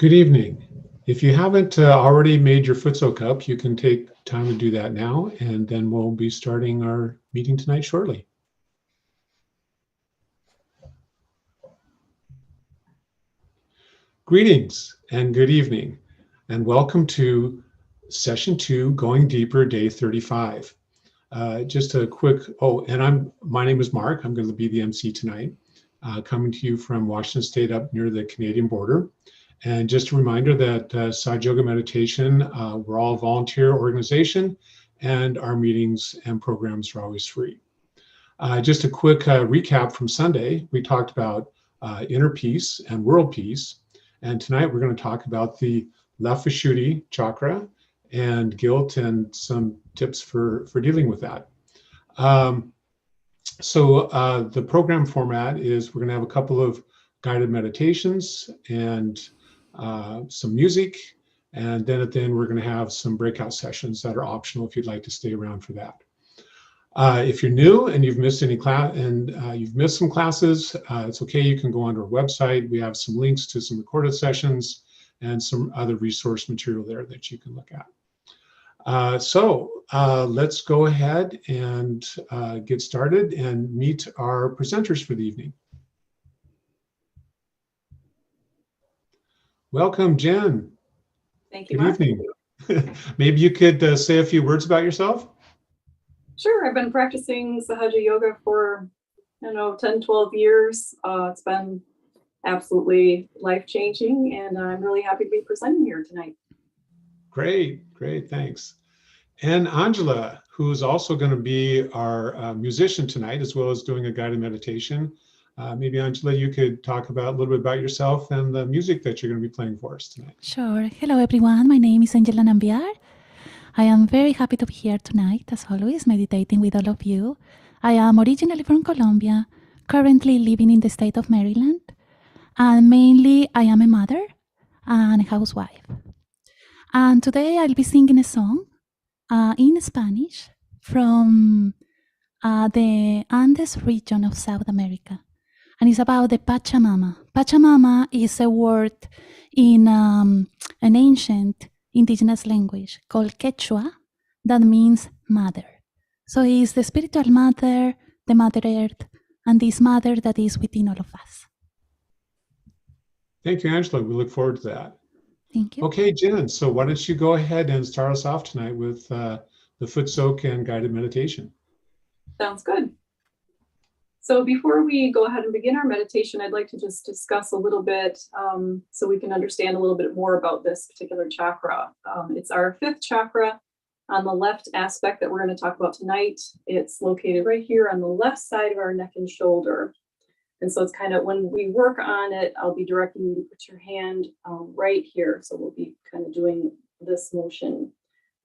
Good evening. If you haven't already made your Futso cup, you can take time to do that now, and then we'll be starting our meeting tonight shortly. Greetings and good evening, and welcome to Session 2, Going Deeper, Day 35. Just a quick, my name is Mark. I'm going to be the MC tonight, coming to you from Washington State up near the Canadian border. And just a reminder that Sahaja Yoga Meditation, we're all a volunteer organization, and our meetings and programs are always free. Just a quick recap from Sunday. We talked about inner peace and world peace. And tonight we're going to talk about the Left Vishuddhi chakra and guilt and some tips for dealing with that. So the program format is we're going to have a couple of guided meditations and some music, and then at the end we're going to have some breakout sessions that are optional if you'd like to stay around for that. If you're new and you've missed any class and you've missed some classes, it's okay. You can go onto our website. We have some links to some recorded sessions and some other resource material there that you can look at. Let's go ahead and get started and meet our presenters for the evening. Welcome, Jen. Thank you, Good Mark. evening. Maybe you could say a few words about yourself? Sure, I've been practicing Sahaja Yoga for, 10, 12 years. It's been absolutely life-changing, and I'm really happy to be presenting here tonight. Great, thanks. And Angela, who's also going to be our musician tonight, as well as doing a guided meditation. Maybe Angela, you could talk about a little bit about yourself and the music that you're going to be playing for us tonight. Sure. Hello, everyone. My name is Angela Nambiar. I am very happy to be here tonight, as always, meditating with all of you. I am originally from Colombia, currently living in the state of Maryland, and mainly I am a mother and a housewife. And today I'll be singing a song in Spanish from the Andes region of South America. And it's about the Pachamama. Pachamama is a word in an ancient indigenous language called Quechua that means mother. So he is the spiritual mother, the Mother Earth, and this mother that is within all of us. Thank you, Angela. We look forward to that. Thank you. Okay, Jen, so why don't you go ahead and start us off tonight with the foot soak and guided meditation. Sounds good. So before we go ahead and begin our meditation, I'd like to just discuss a little bit so we can understand a little bit more about this particular chakra. It's our fifth chakra on the left aspect that we're going to talk about tonight. It's located right here on the left side of our neck and shoulder. And so it's kind of, when we work on it, I'll be directing you to put your hand right here. So we'll be kind of doing this motion.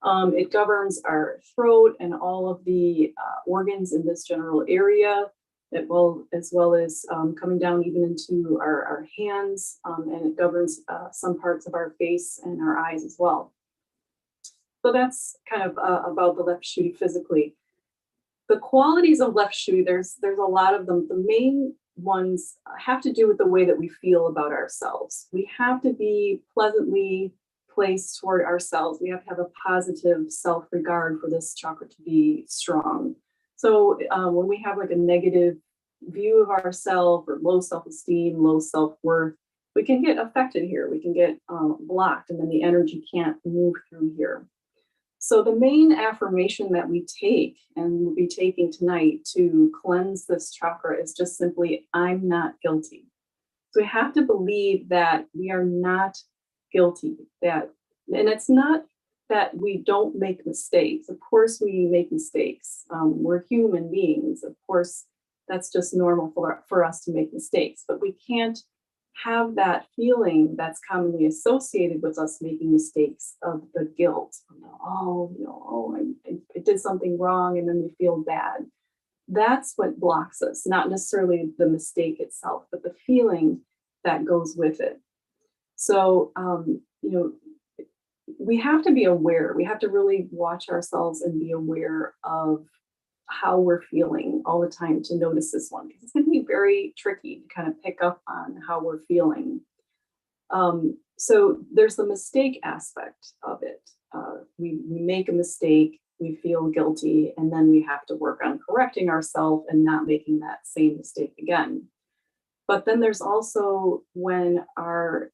It governs our throat and all of the organs in this general area, as well as coming down even into our hands, and it governs some parts of our face and our eyes as well. So that's kind of about the Left Vishuddhi physically. The qualities of Left Vishuddhi, there's a lot of them. The main ones have to do with the way that we feel about ourselves. We have to be pleasantly placed toward ourselves. We have to have a positive self-regard for this chakra to be strong. So when we have like a negative view of ourselves or low self-esteem, low self-worth, we can get affected here. We can get blocked, and then the energy can't move through here. So the main affirmation that we take, and we'll be taking tonight to cleanse this chakra, is just simply, I'm not guilty. So we have to believe that we are not guilty, and it's not that we don't make mistakes. Of course we make mistakes. We're human beings. Of course, that's just normal for us to make mistakes, but we can't have that feeling that's commonly associated with us making mistakes of the guilt. I did something wrong, and then we feel bad. That's what blocks us, not necessarily the mistake itself, but the feeling that goes with it. So, we have to be aware. We have to really watch ourselves and be aware of how we're feeling all the time to notice this one, because it's going to be very tricky to kind of pick up on how we're feeling. So there's the mistake aspect of it. We make a mistake, we feel guilty, and then we have to work on correcting ourselves and not making that same mistake again. But then there's also when our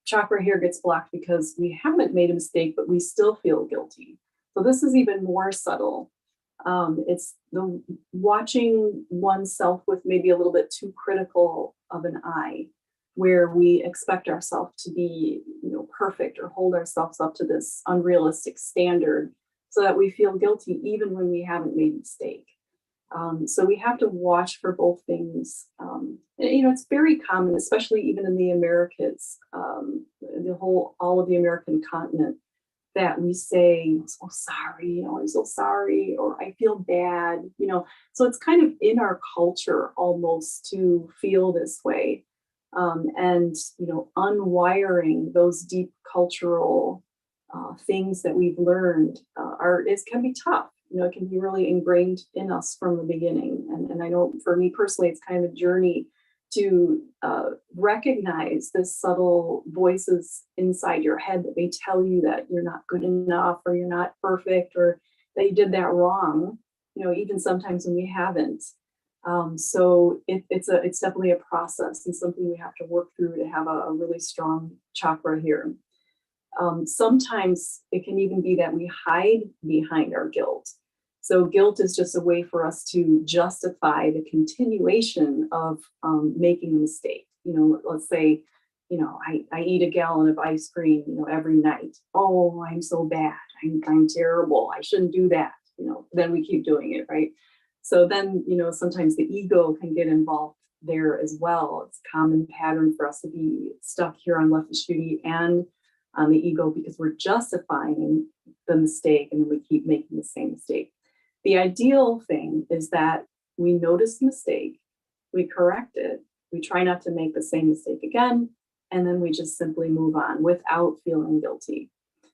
chakra here gets blocked because we haven't made a mistake, but we still feel guilty. So this is even more subtle. It's the watching oneself with maybe a little bit too critical of an eye, where we expect ourselves to be, perfect, or hold ourselves up to this unrealistic standard, so that we feel guilty even when we haven't made a mistake. So we have to watch for both things. It's very common, especially even in the Americas, all of the American continent, that we say, I'm so sorry, I'm so sorry, or I feel bad, so it's kind of in our culture almost to feel this way. And unwiring those deep cultural things that we've learned can be tough. It can be really ingrained in us from the beginning. And I know for me personally, it's kind of a journey to recognize the subtle voices inside your head that may tell you that you're not good enough, or you're not perfect, or that you did that wrong, even sometimes when we haven't. So it's definitely a process and something we have to work through to have a really strong chakra here. Sometimes it can even be that we hide behind our guilt. So guilt is just a way for us to justify the continuation of making a mistake. Let's say, I eat a gallon of ice cream, every night. Oh, I'm so bad. I'm terrible. I shouldn't do that. Then we keep doing it, right? So then, sometimes the ego can get involved there as well. It's a common pattern for us to be stuck here on Left Vishuddhi and on the ego, because we're justifying the mistake and then we keep making the same mistake. The ideal thing is that we notice the mistake, we correct it, we try not to make the same mistake again, and then we just simply move on without feeling guilty.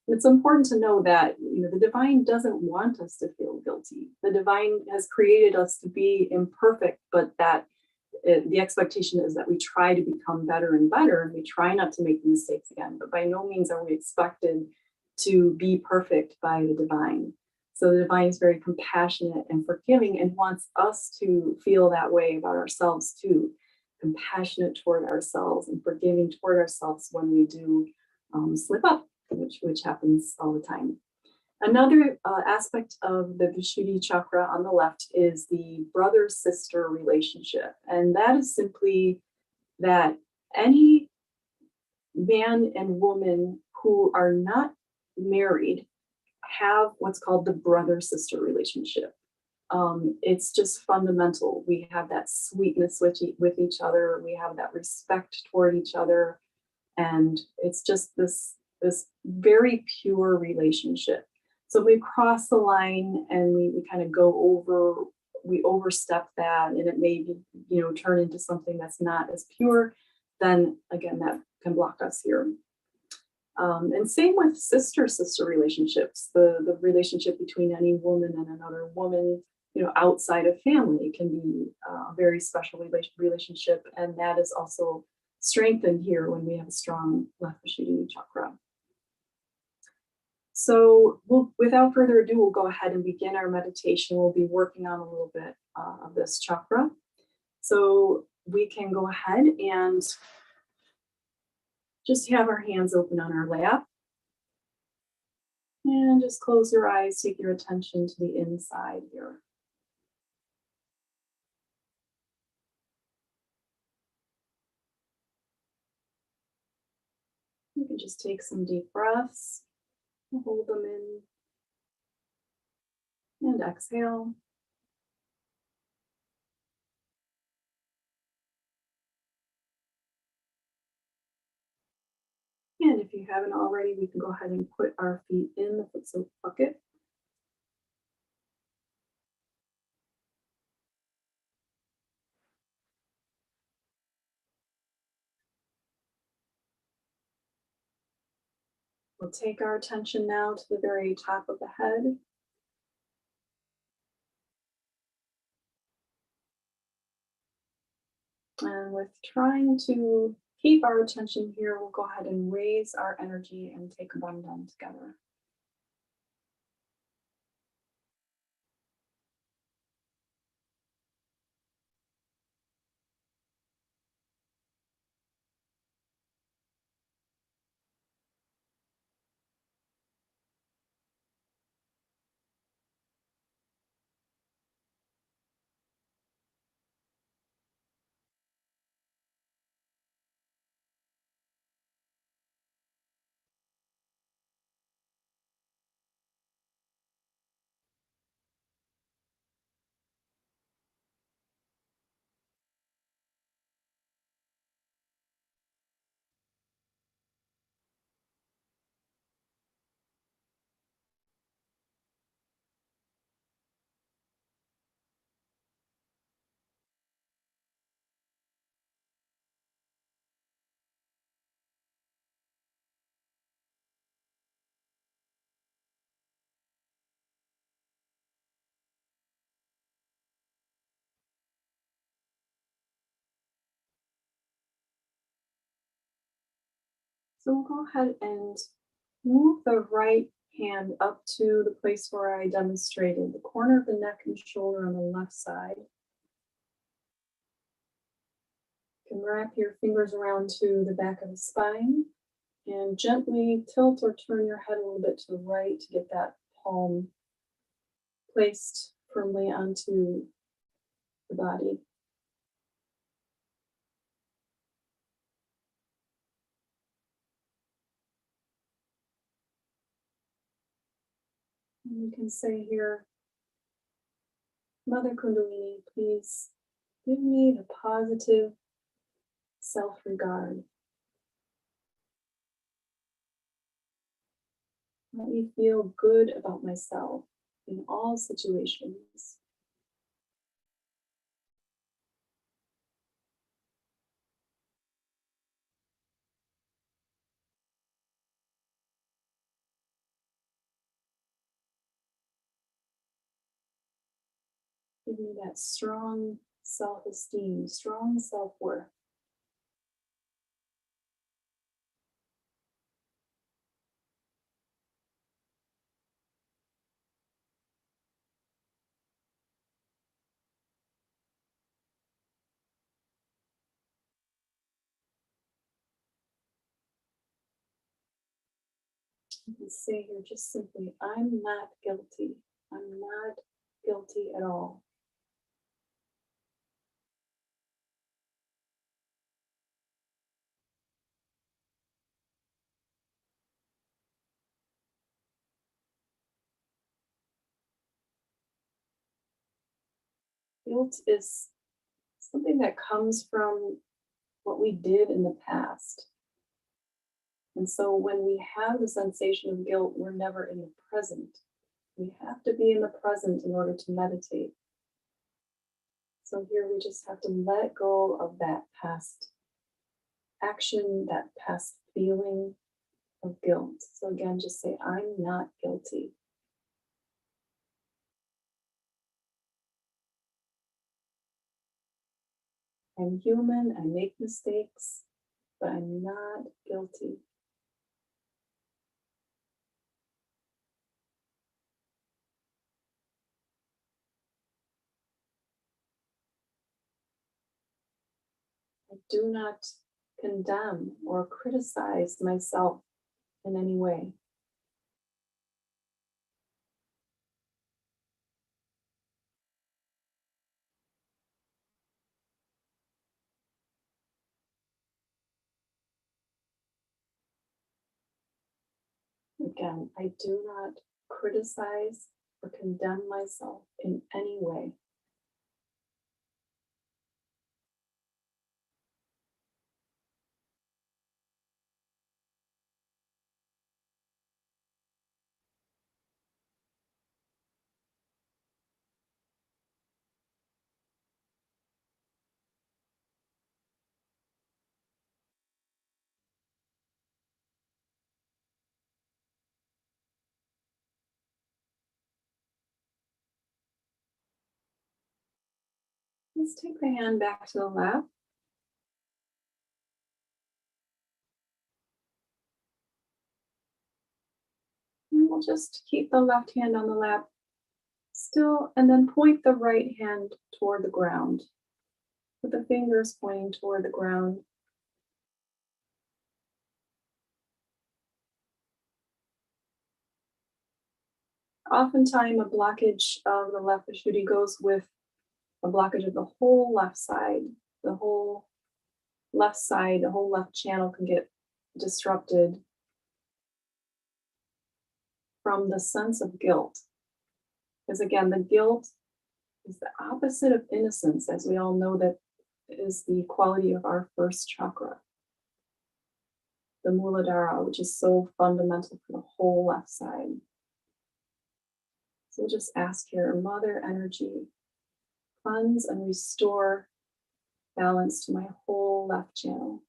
And it's important to know that the divine doesn't want us to feel guilty. The divine has created us to be imperfect, but that the expectation is that we try to become better and better, and we try not to make the mistakes again. But by no means are we expected to be perfect by the divine. So the divine is very compassionate and forgiving and wants us to feel that way about ourselves too. Compassionate toward ourselves and forgiving toward ourselves when we do slip up, which happens all the time. Another aspect of the Vishuddhi chakra on the left is the brother-sister relationship. And that is simply that any man and woman who are not married have what's called the brother-sister relationship. It's just fundamental. We have that sweetness with each other. We have that respect toward each other. And it's just this very pure relationship. So we cross the line and we kind of we overstep that, and it may be, turn into something that's not as pure, then again, that can block us here. And same with sister-sister relationships. The relationship between any woman and another woman, outside of family, can be a very special relationship. And that is also strengthened here when we have a strong Left Vishuddhi chakra. So without further ado, we'll go ahead and begin our meditation. We'll be working on a little bit of this chakra. So we can go ahead and just have our hands open on our lap. And just close your eyes, take your attention to the inside here. You can just take some deep breaths. Hold them in and exhale. And if you haven't already, we can go ahead and put our feet in the foot soak bucket. We'll take our attention now to the very top of the head. And with trying to keep our attention here, we'll go ahead and raise our energy and take a bandhan together. So we'll go ahead and move the right hand up to the place where I demonstrated, the corner of the neck and shoulder on the left side. You can wrap your fingers around to the back of the spine and gently tilt or turn your head a little bit to the right to get that palm placed firmly onto the body. And we can say here, Mother Kundalini, please give me the positive self-regard. Let me feel good about myself in all situations. Give me that strong self-esteem, strong self-worth. You can say here just simply, I'm not guilty. I'm not guilty at all. Guilt is something that comes from what we did in the past. And so when we have the sensation of guilt, we're never in the present. We have to be in the present in order to meditate. So here we just have to let go of that past action, that past feeling of guilt. So again, just say, I'm not guilty. I'm human, I make mistakes, but I'm not guilty. I do not condemn or criticize myself in any way. Again, I do not criticize or condemn myself in any way. Let's take the hand back to the lap. And we'll just keep the left hand on the lap still, and then point the right hand toward the ground, with the fingers pointing toward the ground. Oftentimes, a blockage of the left Vishuddhi goes with a blockage of the whole left side. The whole left side, the whole left channel can get disrupted from the sense of guilt. Because again, the guilt is the opposite of innocence, as we all know that is the quality of our first chakra, the Muladhara, which is so fundamental for the whole left side. So we'll just ask here, Mother Energy, cleanse and restore balance to my whole left channel.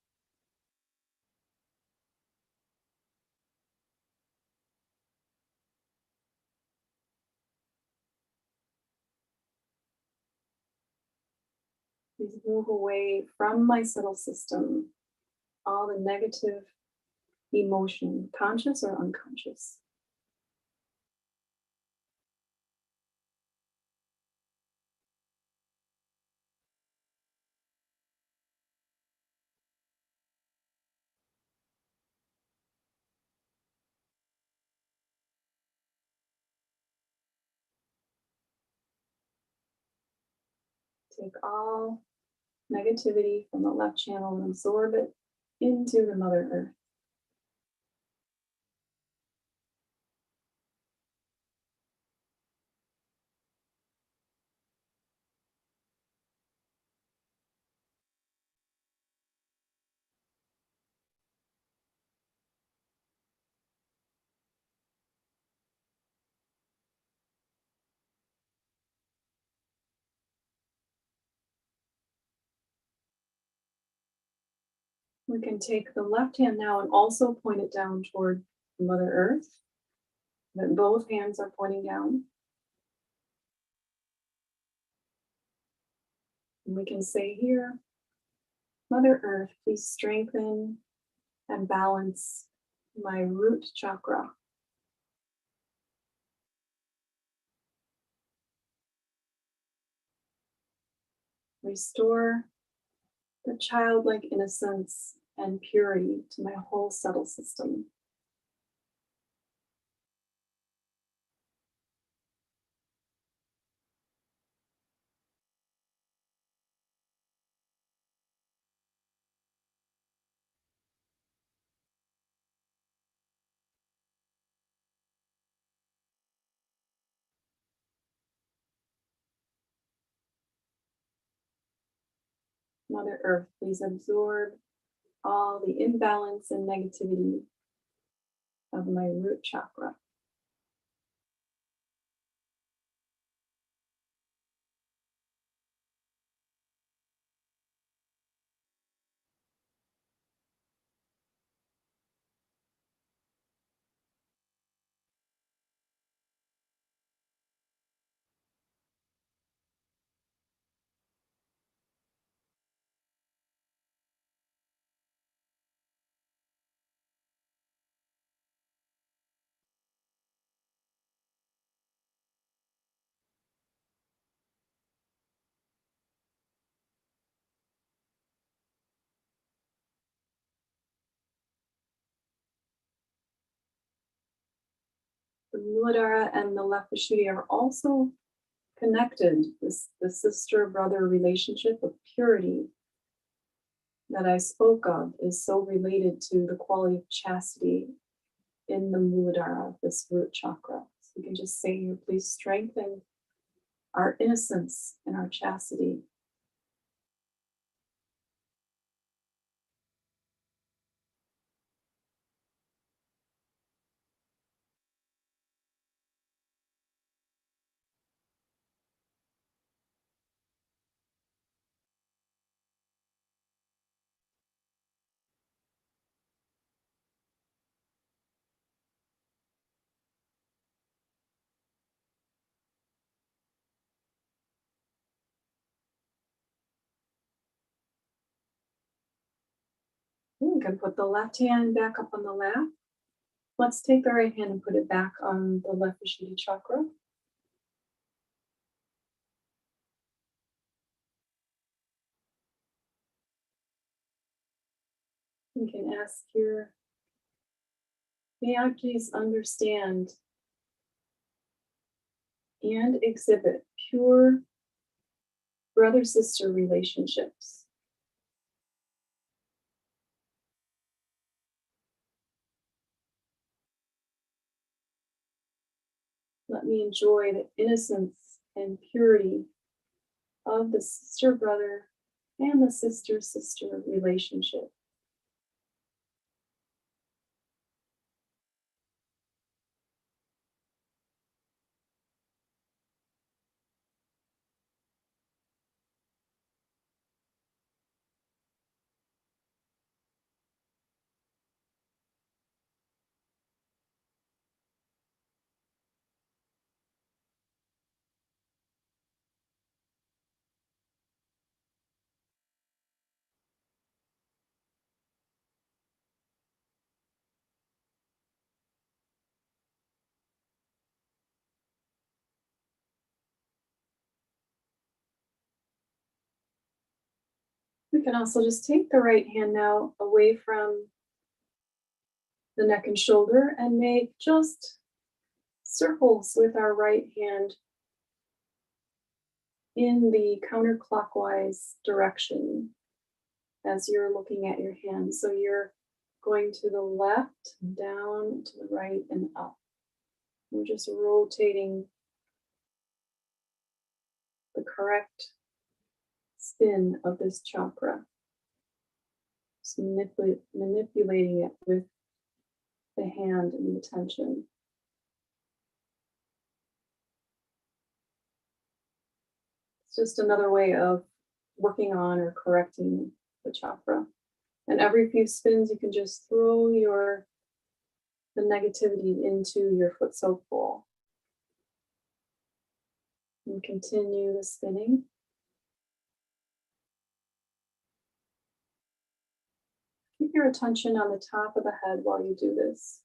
Please move away from my subtle system all the negative emotion, conscious or unconscious? Take all negativity from the left channel and absorb it into the Mother Earth. We can take the left hand now and also point it down toward Mother Earth. That both hands are pointing down. And we can say here, Mother Earth, please strengthen and balance my root chakra. Restore the childlike innocence and purity to my whole subtle system. Mother Earth, please absorb all the imbalance and negativity of my root chakra. The Muladhara and the Left Vishuddhi are also connected. The sister-brother relationship of purity that I spoke of is so related to the quality of chastity in the Muladhara, this root chakra. So we can just say here, please strengthen our innocence and our chastity. We can put the left hand back up on the lap. Let's take the right hand and put it back on the left Vishuddhi chakra. We can ask here, may I please understand and exhibit pure brother-sister relationships. Let me enjoy the innocence and purity of the sister-brother and the sister-sister relationship. You can also just take the right hand now away from the neck and shoulder and make just circles with our right hand in the counterclockwise direction as you're looking at your hand. So you're going to the left, down, to the right, and up. We're just rotating the correct spin of this chakra. Just manipulating it with the hand and the attention. It's just another way of working on or correcting the chakra. And every few spins, you can just throw the negativity into your foot soap bowl. And continue the spinning. Keep your attention on the top of the head while you do this.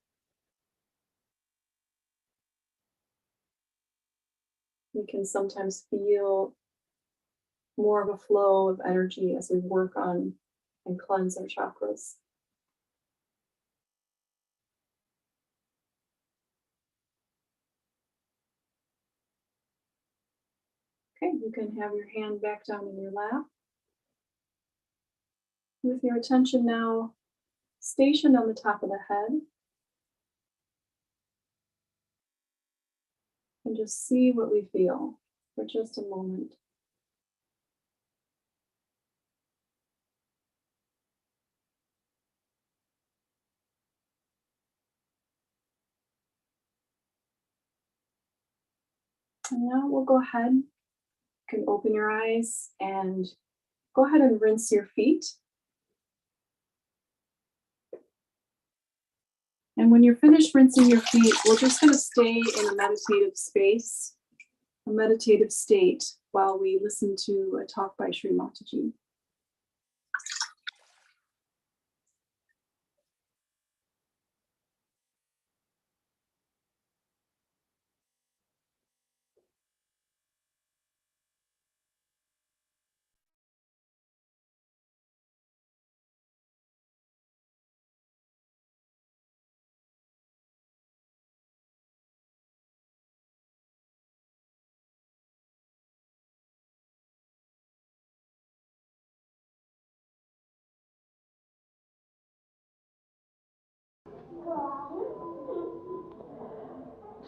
You can sometimes feel more of a flow of energy as we work on and cleanse our chakras. Okay, you can have your hand back down in your lap. With your attention now stationed on the top of the head. And just see what we feel for just a moment. And now we'll go ahead. You can open your eyes and go ahead and rinse your feet. And when you're finished rinsing your feet, we're just going to stay in a meditative space, a meditative state, while we listen to a talk by Shri Mataji.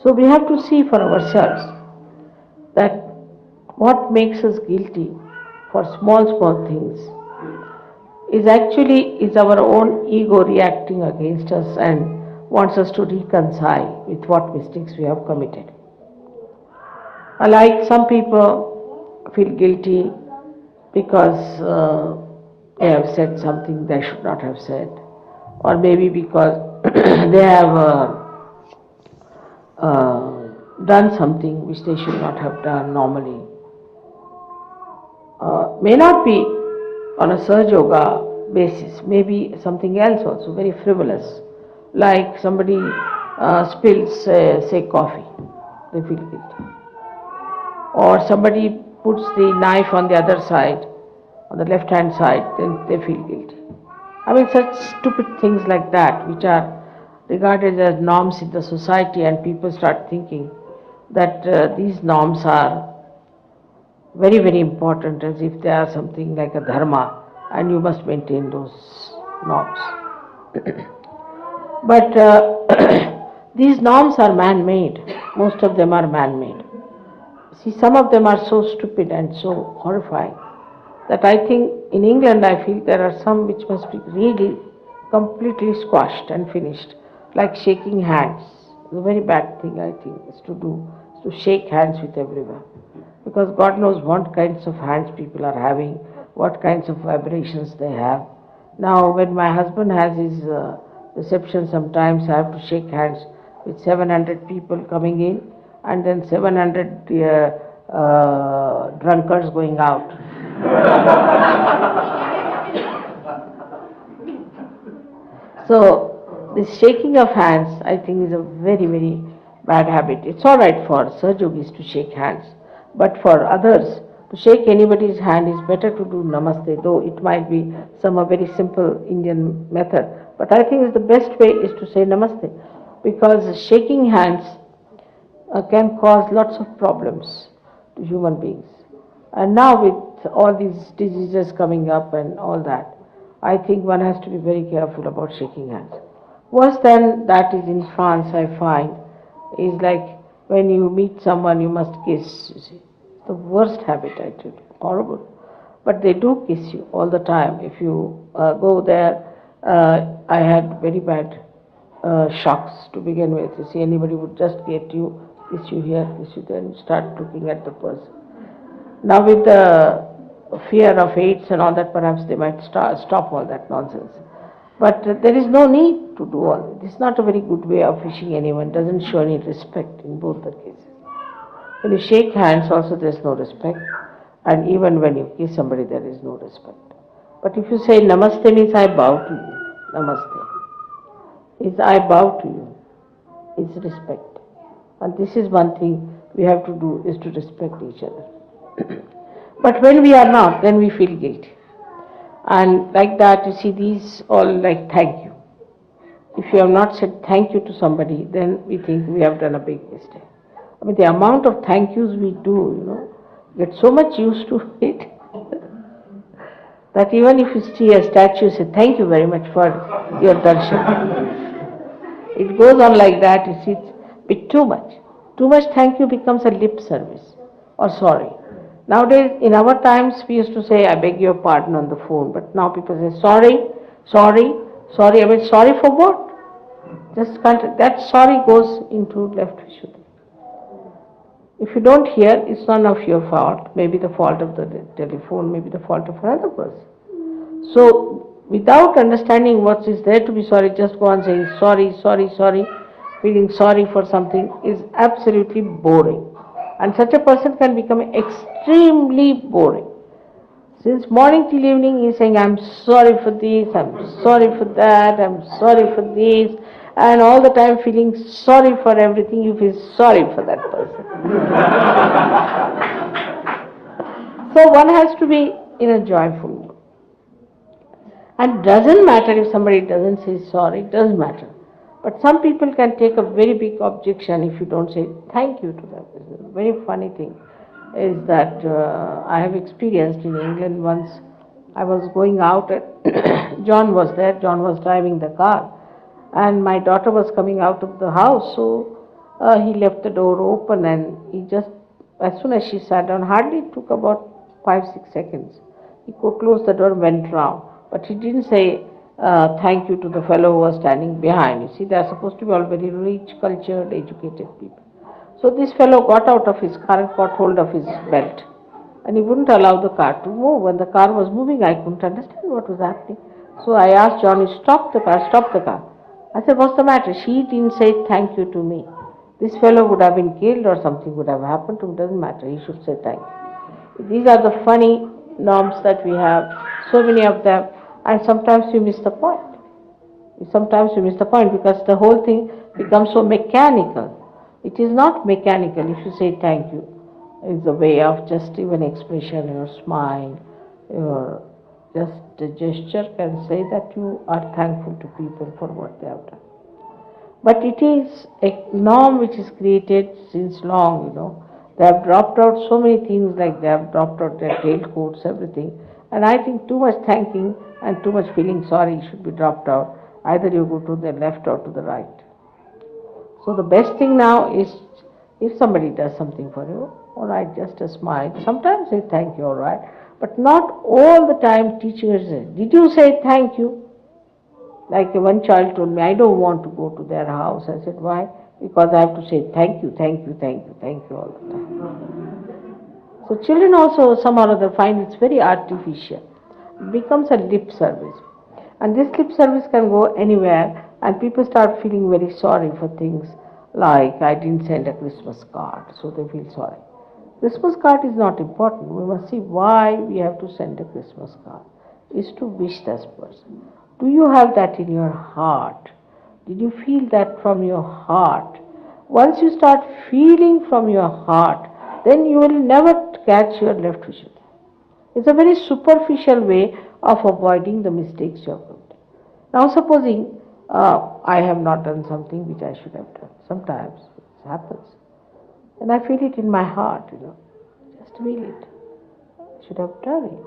So we have to see for ourselves that what makes us guilty for small things is our own ego reacting against us and wants us to reconcile with what mistakes we have committed. Like some people feel guilty because they have said something they should not have said, or maybe because they have done something which they should not have done normally. May not be on a Sahaja Yoga basis, maybe something else also, very frivolous, like somebody spills, say, coffee, they feel guilty. Or somebody puts the knife on the other side, on the left hand side, then they feel guilty. I mean, such stupid things like that, which are regarded as norms in the society, and people start thinking that these norms are very, very important, as if they are something like a dharma, and you must maintain those norms. But these norms are man-made. Most of them are man-made. See, some of them are so stupid and so horrifying that I think in England I feel there are some which must be really completely squashed and finished, like shaking hands. It's a very bad thing, I think, is to shake hands with everyone. Because God knows what kinds of hands people are having, what kinds of vibrations they have. Now, when my husband has his reception, sometimes I have to shake hands with 700 people coming in, and then 700 drunkards going out. So, this shaking of hands, I think, is a very, very bad habit. It's all right for Sahaja Yogis to shake hands, but for others To shake anybody's hand is better to do namaste, though it might be some a very simple Indian method. But I think the best way is to say namaste, because shaking hands can cause lots of problems to human beings. And now with all these diseases coming up and all that, I think one has to be very careful about shaking hands. Worse than that is in France, I find, is like when you meet someone, you must kiss. You see, the worst habit, I tell you, horrible. But they do kiss you all the time. If you go there, I had very bad shocks to begin with. You see, anybody would just get you, kiss you here, kiss you there, and start looking at the person. Now with the fear of AIDS and all that, perhaps they might stop all that nonsense. But there is no need to do all this. It's not a very good way of wishing anyone. Doesn't show any respect in both the cases. When you shake hands also there is no respect. And even when you kiss somebody there is no respect. But if you say namaste means I bow to you. Namaste. Is I bow to you. It's respect. And this is one thing we have to do, is to respect each other. But when we are not, then we feel guilty. And like that, you see, these all like thank you. If you have not said thank you to somebody, then we think we have done a big mistake. I mean, the amount of thank yous we do, get so much used to it that even if you see a statue, say thank you very much for your darshan. It goes on like that, you see, it's a bit too much. Too much thank you becomes a lip service or sorry. Nowadays, in our times, we used to say, I beg your pardon on the phone, but now people say, sorry, sorry, sorry. I mean, sorry for what? Just can't, that sorry goes into Left Vishuddhi. If you don't hear, it's none of your fault. Maybe the fault of the telephone, maybe the fault of another person. So, without understanding what is there to be sorry, just go on saying sorry, sorry, sorry, feeling sorry for something is absolutely boring. And such a person can become extremely boring. Since morning till evening he is saying, I'm sorry for this, I'm sorry for that, I'm sorry for this, and all the time feeling sorry for everything, you feel sorry for that person. So one has to be in a joyful mood. And doesn't matter if somebody doesn't say sorry, it doesn't matter. But some people can take a very big objection if you don't say thank you to them. It's a very funny thing is that I have experienced in England once. I was going out and John was there, John was driving the car, and my daughter was coming out of the house, so he left the door open and he just, as soon as she sat down, hardly took about 5-6 seconds. He closed the door and went round. But he didn't say thank you to the fellow who was standing behind. You see, they are supposed to be all very rich, cultured, educated people. So this fellow got out of his car and caught hold of his belt. And he wouldn't allow the car to move. When the car was moving, I couldn't understand what was happening. So I asked Johnny, stop the car, stop the car. I said, what's the matter? She didn't say thank you to me. This fellow would have been killed or something would have happened to him. Doesn't matter. He should say thank you. These are the funny norms that we have, so many of them. And sometimes we miss the point. Sometimes we miss the point because the whole thing becomes so mechanical. It is not mechanical. If you say thank you, it's a way of just even expression, your smile, your just a gesture can say that you are thankful to people for what they have done. But it is a norm which is created since long, They have dropped out so many things, like they have dropped out their tailcoats, everything. And I think too much thanking and too much feeling sorry should be dropped out. Either you go to the left or to the right. So the best thing now is, if somebody does something for you, all right, just a smile. Sometimes say thank you, all right. But not all the time teachers say, did you say thank you? Like one child told me, I don't want to go to their house. I said, why? Because I have to say thank you, thank you, thank you, thank you all the time. So children also somehow or other find it's very artificial. It becomes a lip service. And this lip service can go anywhere, and people start feeling very sorry for things like, I didn't send a Christmas card, so they feel sorry. Christmas card is not important. We must see why we have to send a Christmas card. Is to wish this person. Do you have that in your heart? Did you feel that from your heart? Once you start feeling from your heart, then you will never catch your left Vishuddhi. It's a very superficial way of avoiding the mistakes you have committed. Now, supposing I have not done something which I should have done. Sometimes it happens. And I feel it in my heart. Just feel it. I should have done it.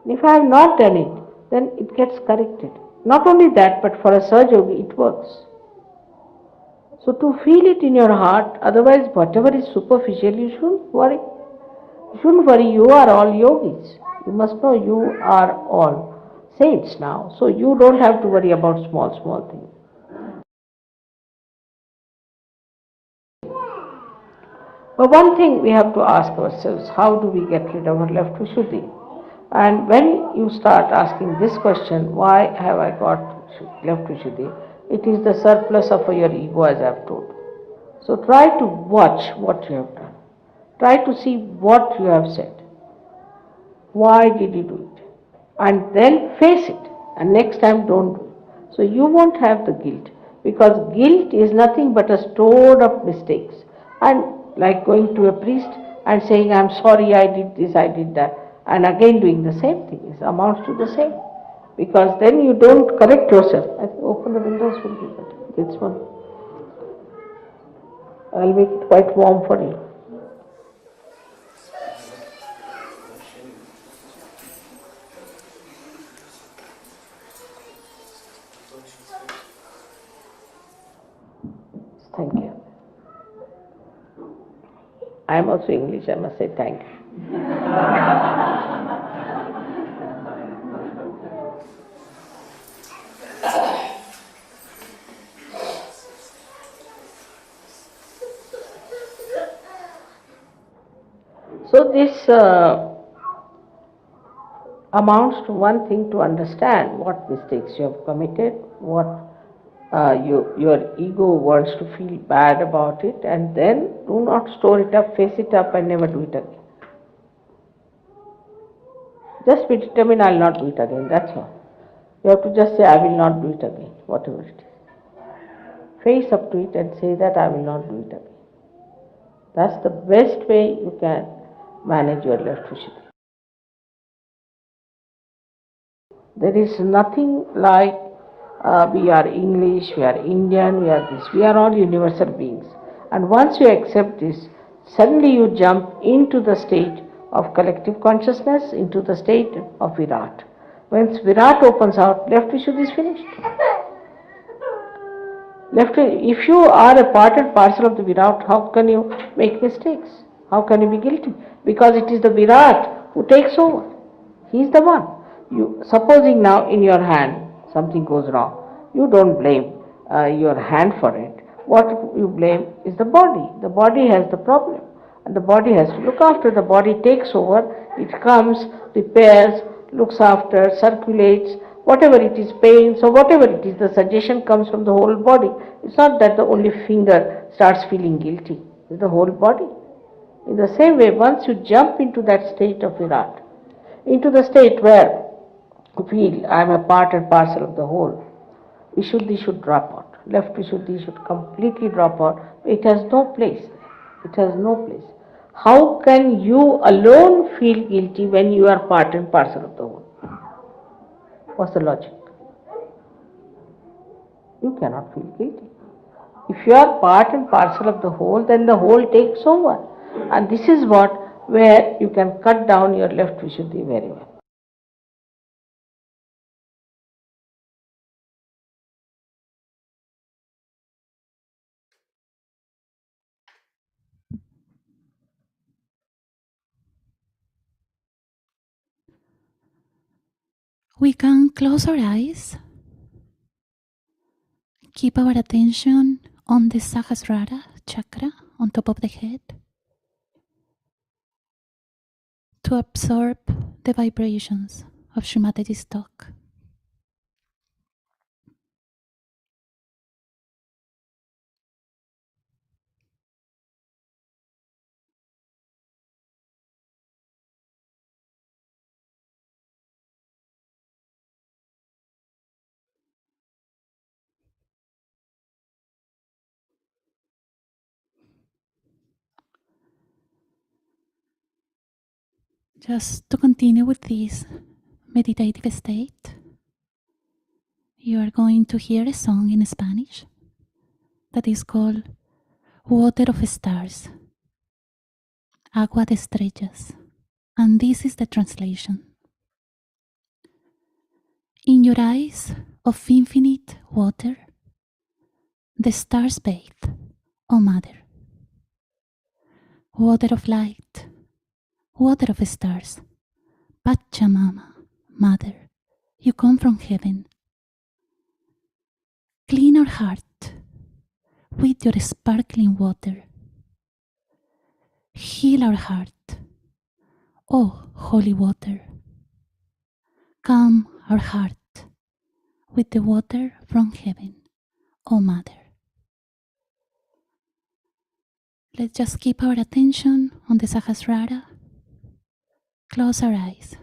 And if I have not done it, then it gets corrected. Not only that, but for a Sahaja Yogi, it works. So to feel it in your heart, otherwise whatever is superficial, you shouldn't worry. You shouldn't worry, you are all yogis. You must know you are all saints now. So you don't have to worry about small things. But one thing we have to ask ourselves, how do we get rid of our left Vishuddhi? And when you start asking this question, why have I got left Vishuddhi? It is the surplus of your ego, as I have told. So try to watch what you have done. Try to see what you have said. Why did you do it? And then face it. And next time don't do it. So you won't have the guilt. Because guilt is nothing but a stored up mistakes. And like going to a priest and saying, I'm sorry, I did this, I did that. And again doing the same thing. It amounts to the same. Because then you don't correct yourself. I think open the windows will be better. This one. I'll make it quite warm for you. Thank you. I am also English, I must say thank you. So this amounts to one thing, to understand what mistakes you have committed, what your ego wants to feel bad about it, and then do not store it up, face it up and never do it again. Just be determined, I will not do it again, that's all. You have to just say, I will not do it again, whatever it is. Face up to it and say that I will not do it again. That's the best way you can manage your left Vishuddhi. There is nothing like we are English, we are Indian, we are this. We are all universal beings. And once you accept this, suddenly you jump into the state of collective consciousness, into the state of Virat. Once Virat opens out, left Vishuddhi is finished. If you are a part and parcel of the Virat, how can you make mistakes? How can you be guilty? Because it is the Virat who takes over. He is the one. Supposing now in your hand something goes wrong, you don't blame your hand for it. What you blame is the body. The body has the problem, and the body has to look after. The body takes over, it comes, repairs, looks after, circulates, whatever it is, pain, so whatever it is, the suggestion comes from the whole body. It's not that the only finger starts feeling guilty, it's the whole body. In the same way, once you jump into that state of Virat, into the state where you feel I am a part and parcel of the whole, Vishuddhi should drop out. Left Vishuddhi should completely drop out. It has no place. It has no place. How can you alone feel guilty when you are part and parcel of the whole? What's the logic? You cannot feel guilty. If you are part and parcel of the whole, then the whole takes over. And this is where you can cut down your left Vishuddhi very well. We can close our eyes, keep our attention on the Sahasrara chakra on top of the head to absorb the vibrations of Shri Mataji's talk. Just to continue with this meditative state, you are going to hear a song in Spanish that is called Water of Stars, Agua de Estrellas, and this is the translation. In your eyes of infinite water, the stars bathe, O Mother. Water of light, water of stars, Pachamama, Mother, you come from heaven. Clean our heart with your sparkling water. Heal our heart, O holy water. Calm our heart with the water from heaven, O Mother. Let's just keep our attention on the Sahasrara. Close our eyes.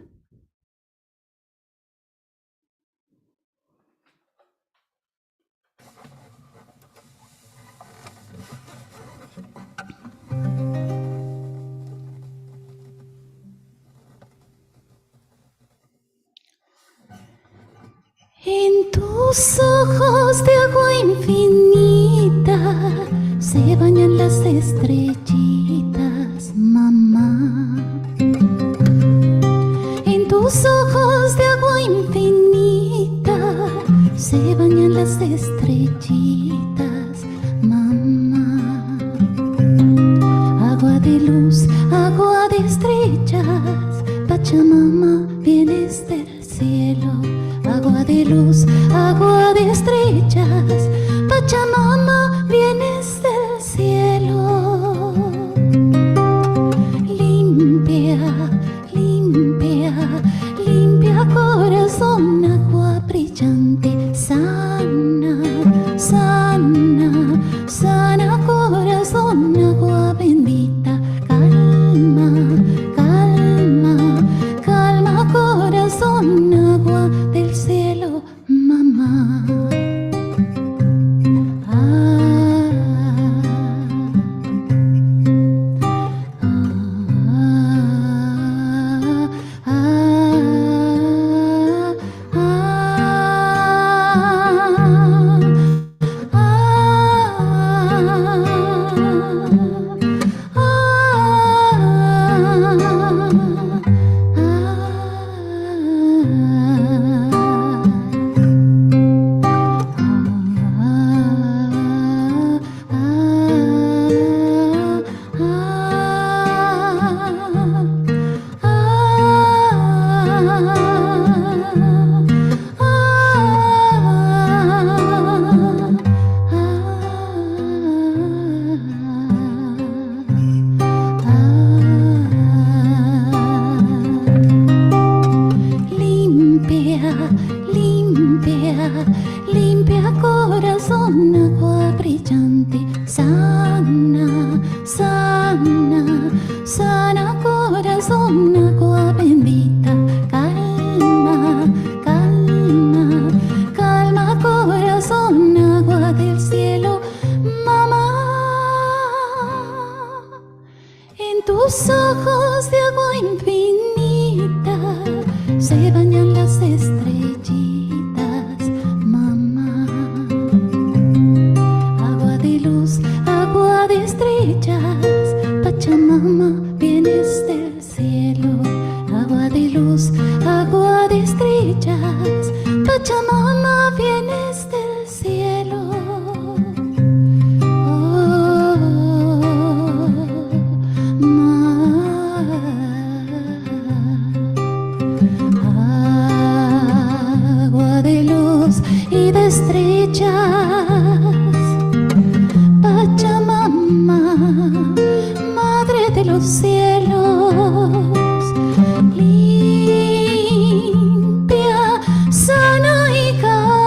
En tus ojos de agua infinita se bañan las estrellitas, mamá. En tus ojos de agua infinita se bañan las estrellitas, mamá. Agua de luz, agua de estrellas, Pachamama, vienes del cielo. Agua de luz, agua de estrellas, Pachamama, vienes del cielo. Limpia, limpia, limpia corazón, agua brillante, sana, sana, sana corazón, agua bendita, calma, calma, calma corazón, agua del cielo, mamá. tus ojos de agua infinita se bañan las estrellitas, mamá. Agua de luz, agua de estrellas, Pachamama, vienes del cielo. Agua de luz, agua de estrellas, Pachamama, vienes del cielo. Y de estrellas, Pachamama, madre de los cielos, limpia, sana y calma.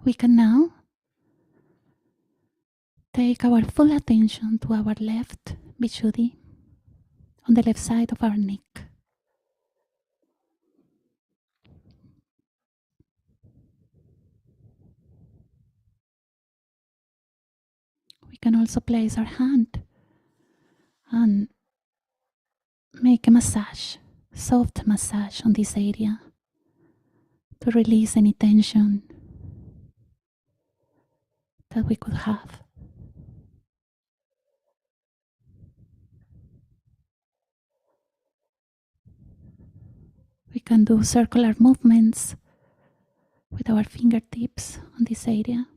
We can now take our full attention to our left Vishuddhi on the left side of our neck. We can also place our hand and make a massage, soft massage on this area to release any tension that we could have. We can do circular movements with our fingertips on this area.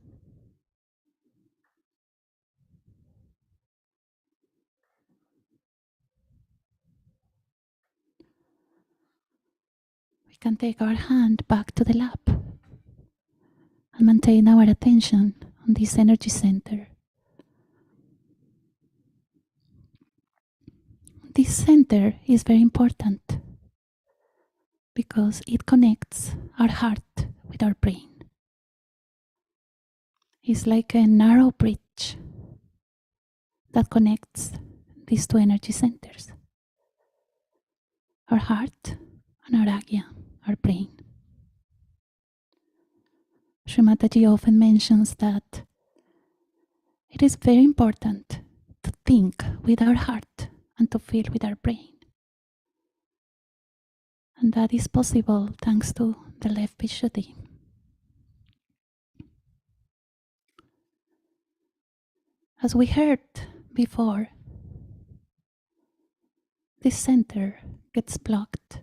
We can take our hand back to the lap and maintain our attention on this energy center. This center is very important because it connects our heart with our brain. It's like a narrow bridge that connects these two energy centers, our heart and our agya, our brain. Shri Mataji often mentions that it is very important to think with our heart and to feel with our brain. And that is possible thanks to the Left Vishuddhi. As we heard before, this center gets blocked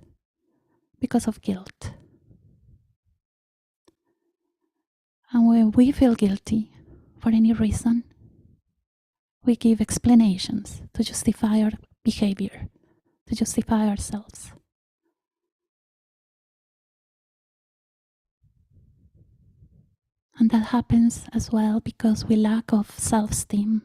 because of guilt. And when we feel guilty for any reason, we give explanations to justify our behavior, to justify ourselves. And that happens as well because we lack of self-esteem.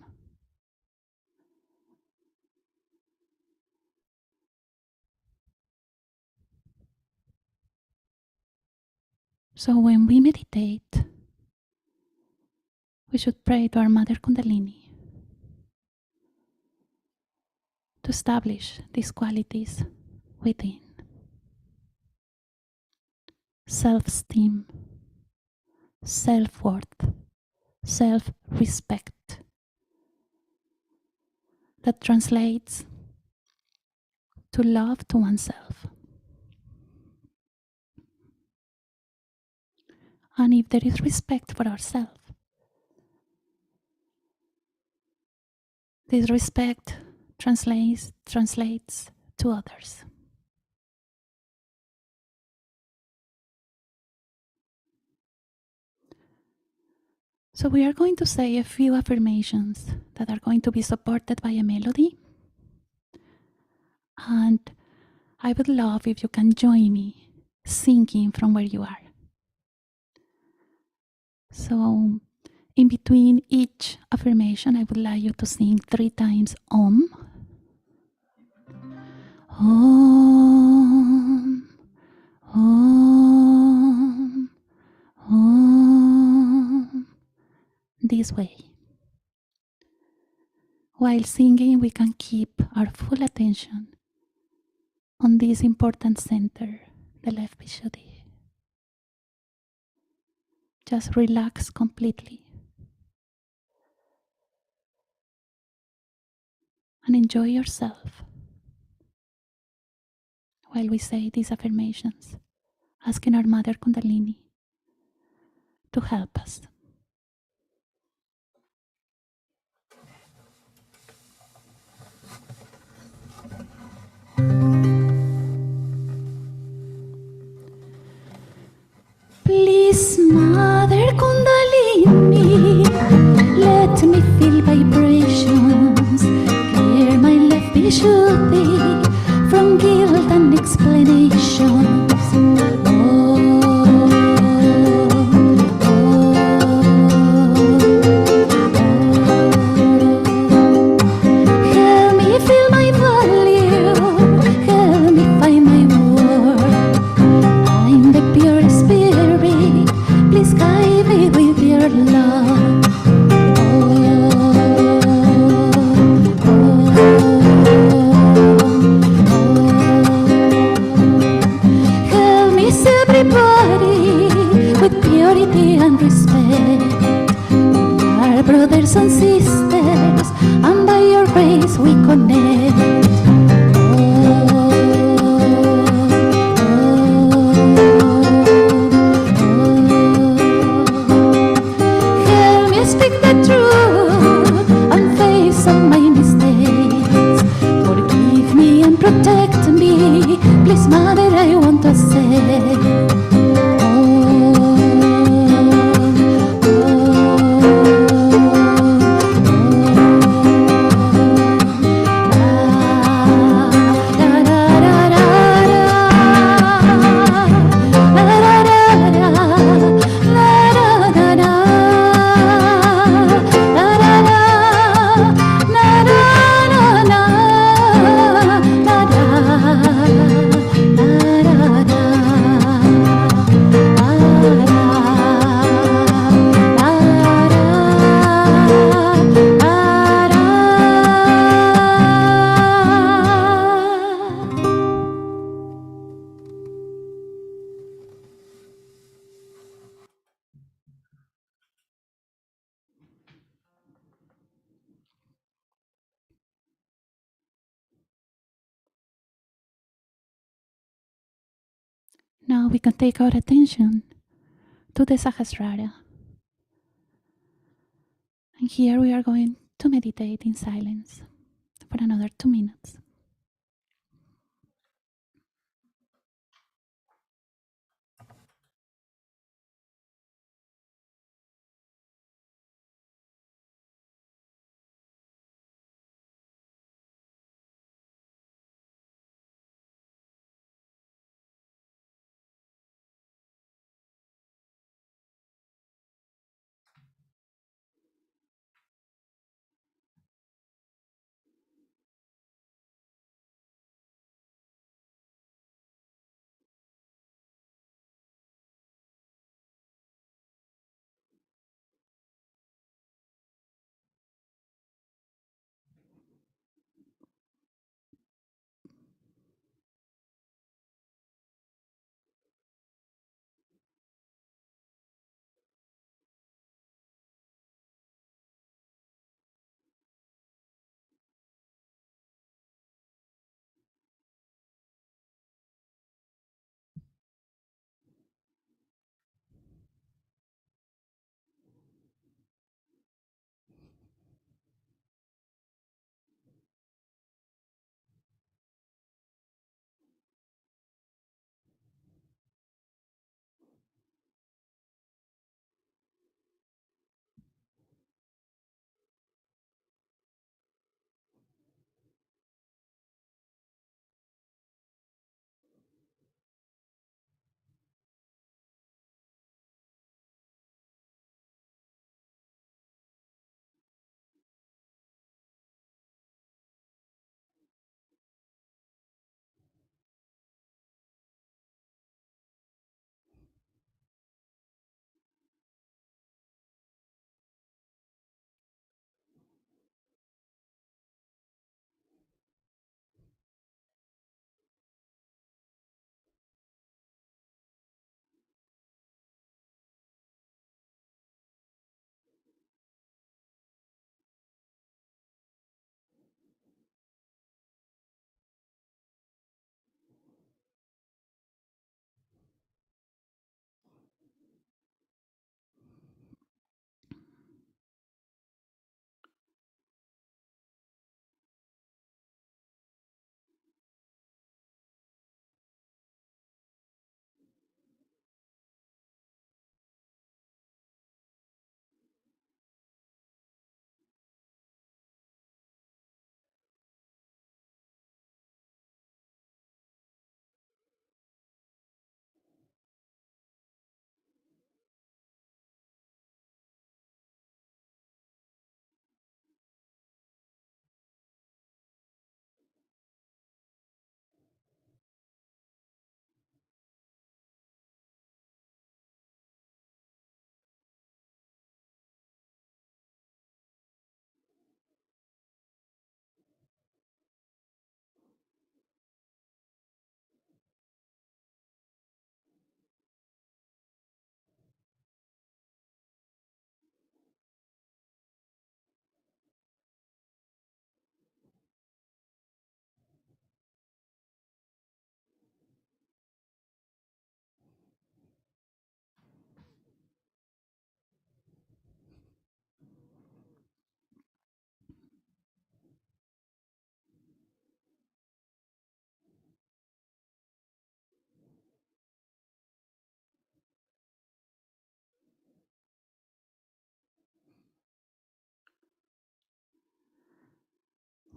So when we meditate, we should pray to our Mother Kundalini to establish these qualities within. Self-esteem, self-worth, self-respect. That translates to love to oneself. And if there is respect for ourselves, this respect translates to others. So we are going to say a few affirmations that are going to be supported by a melody. And I would love if you can join me singing from where you are. So in between each affirmation, I would like you to sing 3 times Om. Om, Om, Om. This way. While singing, we can keep our full attention on this important center, the Left Vishuddhi. Just relax completely and enjoy yourself while we say these affirmations, asking our Mother Kundalini to help us. Please, Mother Kundalini, let me feel vibrations, clear my left Vishuddhi from guilt and explanations. Help me feel my value, help me find my worth. I'm the pure spirit, please guide brothers and sisters, and by your grace we connect. Help me speak the truth and face all my mistakes. Forgive me and protect me, please, Mother, I want to say. Now we can take our attention to the Sahasrara. And here we are going to meditate in silence for another 2 minutes.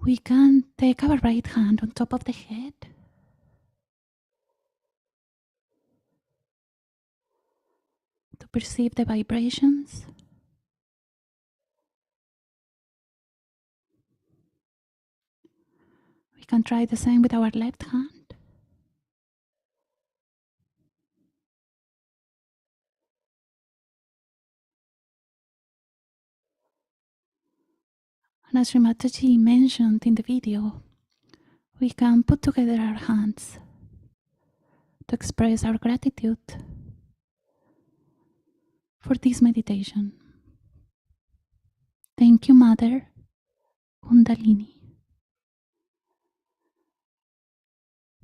We can take our right hand on top of the head. To perceive the vibrations. We can try the same with our left hand. And as Shri Mataji mentioned in the video, we can put together our hands to express our gratitude for this meditation. Thank you, Mother Kundalini,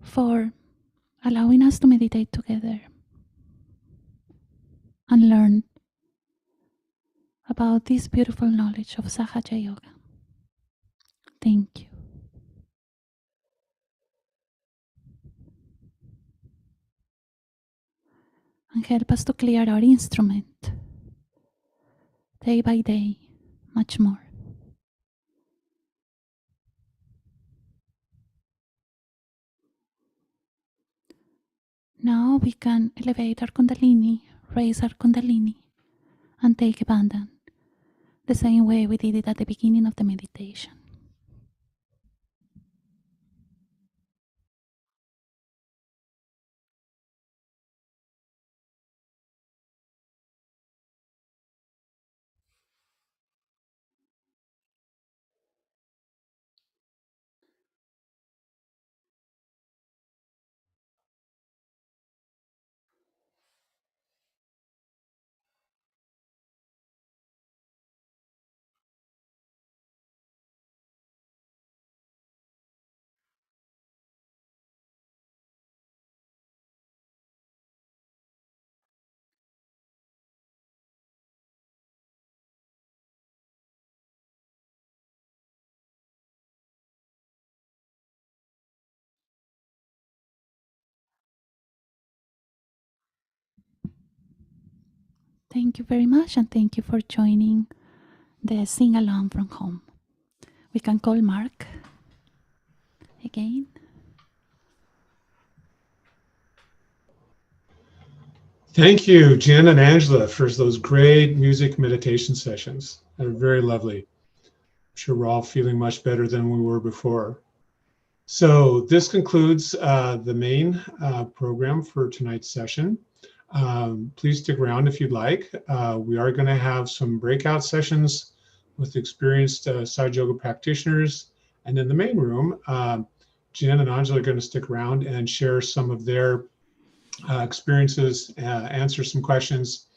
for allowing us to meditate together and learn about this beautiful knowledge of Sahaja Yoga. Thank you. And help us to clear our instrument day by day, much more. Now we can elevate our Kundalini, raise our Kundalini, and take abandon, the same way we did it at the beginning of the meditation. Thank you very much, and thank you for joining the Sing Along from Home. We can call Mark again. Thank you, Jen and Angela, for those great music meditation sessions. They're very lovely. I'm sure we're all feeling much better than we were before. So this concludes the main program for tonight's session. Please stick around if you'd like. We are going to have some breakout sessions with experienced Sahaja Yoga practitioners. And in the main room, Jen and Angela are going to stick around and share some of their experiences, answer some questions.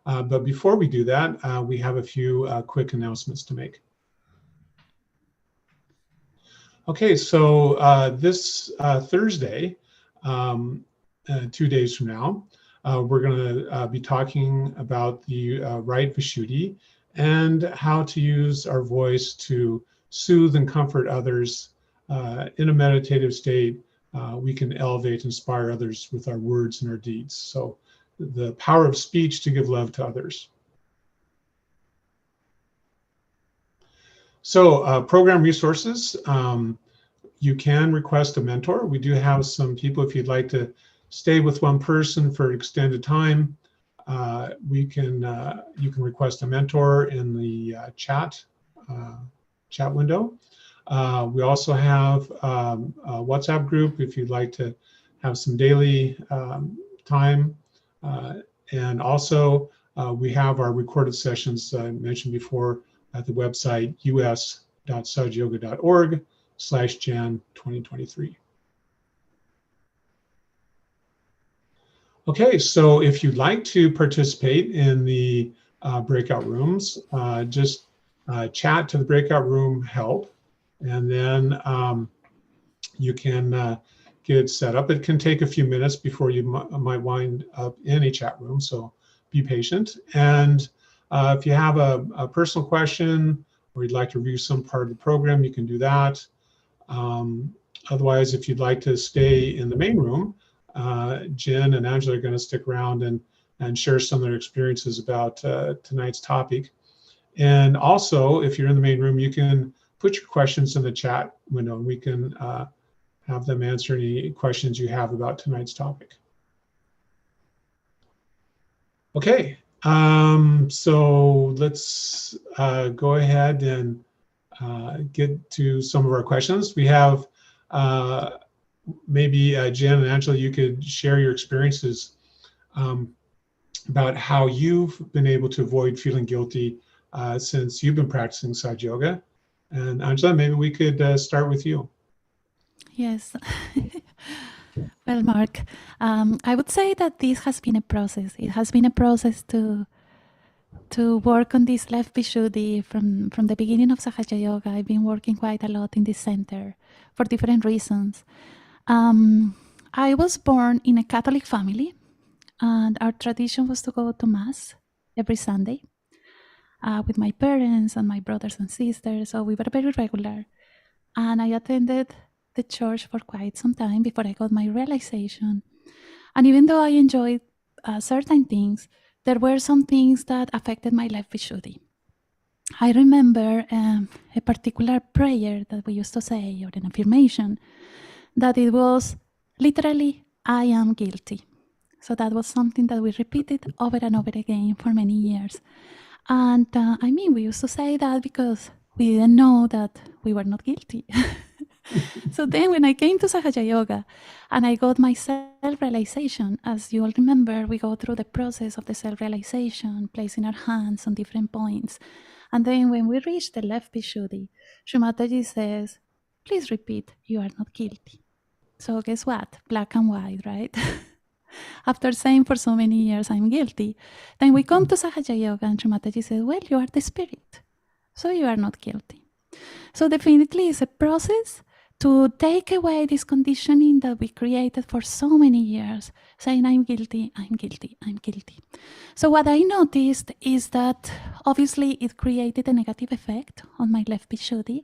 But before we do that, we have a few quick announcements to make. Okay, so this Thursday, 2 days from now, we're going to be talking about the right Vishuddhi and how to use our voice to soothe and comfort others in a meditative state. We can elevate, inspire others with our words and our deeds. So the power of speech to give love to others. So program resources, you can request a mentor. We do have some people, if you'd like to stay with one person for an extended time, you can request a mentor in the chat window. We also have a WhatsApp group if you'd like to have some daily time. And also we have our recorded sessions I mentioned before at the website us.sahajayoga.org/Jan2023. Okay, so if you'd like to participate in the breakout rooms, just chat to the breakout room help, and then you can get set up. It can take a few minutes before you might wind up in a chat room, so be patient. And if you have a personal question or you'd like to review some part of the program, you can do that. Otherwise, if you'd like to stay in the main room, Jen and Angela are going to stick around and share some of their experiences about tonight's topic. And also, if you're in the main room, you can put your questions in the chat window, and we can have them answer any questions you have about tonight's topic. Okay, so let's go ahead and get to some of our questions. We have maybe Jen and Angela, you could share your experiences about how you've been able to avoid feeling guilty since you've been practicing Sahaja Yoga. And Angela, maybe we could start with you. Yes. Well, Mark, I would say that this has been a process. It has been a process to work on this Left Vishuddhi from the beginning of Sahaja Yoga. I've been working quite a lot in this center for different reasons. I was born in a Catholic family, and our tradition was to go to Mass every Sunday with my parents and my brothers and sisters. So we were very regular. And I attended the church for quite some time before I got my realization. And even though I enjoyed certain things, there were some things that affected my Left Vishuddhi. I remember a particular prayer that we used to say, or an affirmation, that it was literally, I am guilty. So that was something that we repeated over and over again for many years. And I mean, we used to say that because we didn't know that we were not guilty. So then when I came to Sahaja Yoga and I got my self-realization, as you all remember, we go through the process of the self-realization, placing our hands on different points. And then when we reach the Left Vishuddhi, Shri Mataji says, please repeat, you are not guilty. So guess what? Black and white, right? After saying for so many years, I'm guilty. Then we come to Sahaja Yoga and Shri Mataji says, well, you are the spirit, so you are not guilty. So definitely it's a process to take away this conditioning that we created for so many years, saying, I'm guilty, I'm guilty, I'm guilty. So what I noticed is that obviously it created a negative effect on my Left Vishuddhi.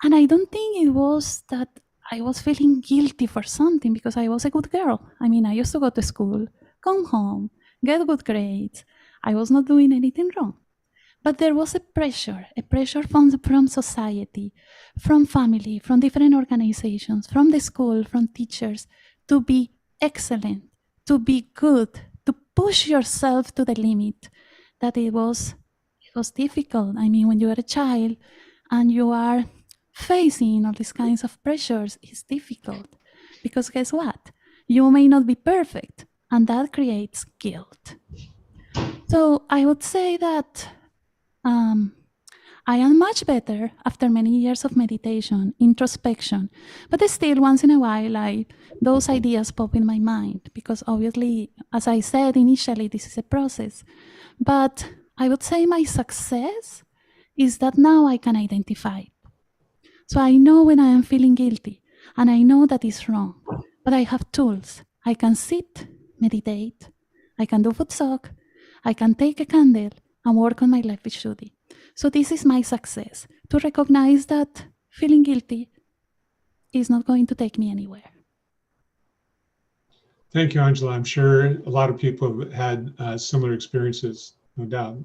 And I don't think it was that I was feeling guilty for something because I was a good girl. I mean, I used to go to school, come home, get good grades. I was not doing anything wrong. But there was a pressure from society, from family, from different organizations, from the school, from teachers, to be excellent, to be good, to push yourself to the limit. That it was difficult. I mean, when you are a child and you are facing all these kinds of pressures, it's difficult. Because guess what? You may not be perfect, and that creates guilt. So I would say that I am much better after many years of meditation, introspection, but still once in a while those ideas pop in my mind because obviously, as I said initially, this is a process. But I would say my success is that now I can identify. So I know when I am feeling guilty and I know that it's wrong, but I have tools. I can sit, meditate, I can do futsok, I can take a candle and work on my Left Vishuddhi. So this is my success, to recognize that feeling guilty is not going to take me anywhere. Thank you, Angela. I'm sure a lot of people have had similar experiences, no doubt.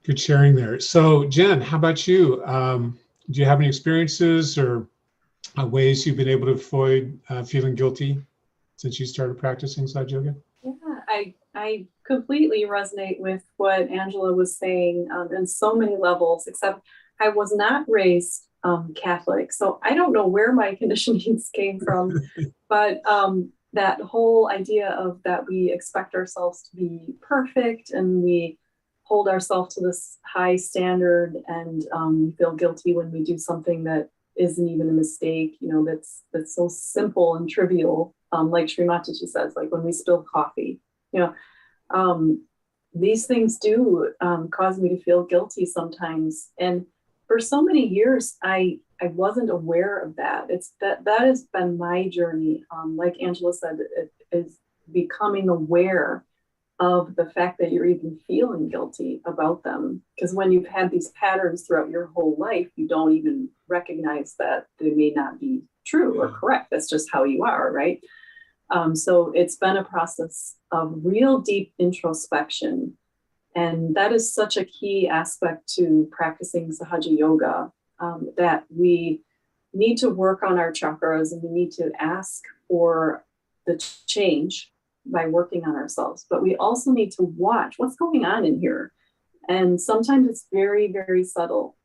Good sharing there. So Jen, how about you? Do you have any experiences or ways you've been able to avoid feeling guilty since you started practicing Sahaja Yoga? Yeah, I completely resonate with what Angela was saying on so many levels, except I was not raised Catholic. So I don't know where my conditionings came from, but that whole idea of that we expect ourselves to be perfect and we hold ourselves to this high standard and we feel guilty when we do something that isn't even a mistake, you know, that's so simple and trivial. Like Shri Mataji says, like when we spill coffee, you know, these things do cause me to feel guilty sometimes. And for so many years, I wasn't aware of that. It's that has been my journey. Like Angela said, it is becoming aware of the fact that you're even feeling guilty about them. Because when you've had these patterns throughout your whole life, you don't even recognize that they may not be true or correct. That's just how you are, right? So it's been a process of real deep introspection And that is such a key aspect to practicing Sahaja Yoga, that we need to work on our chakras and we need to ask for the change by working on ourselves. But we also need to watch what's going on in here. And sometimes it's very, very subtle.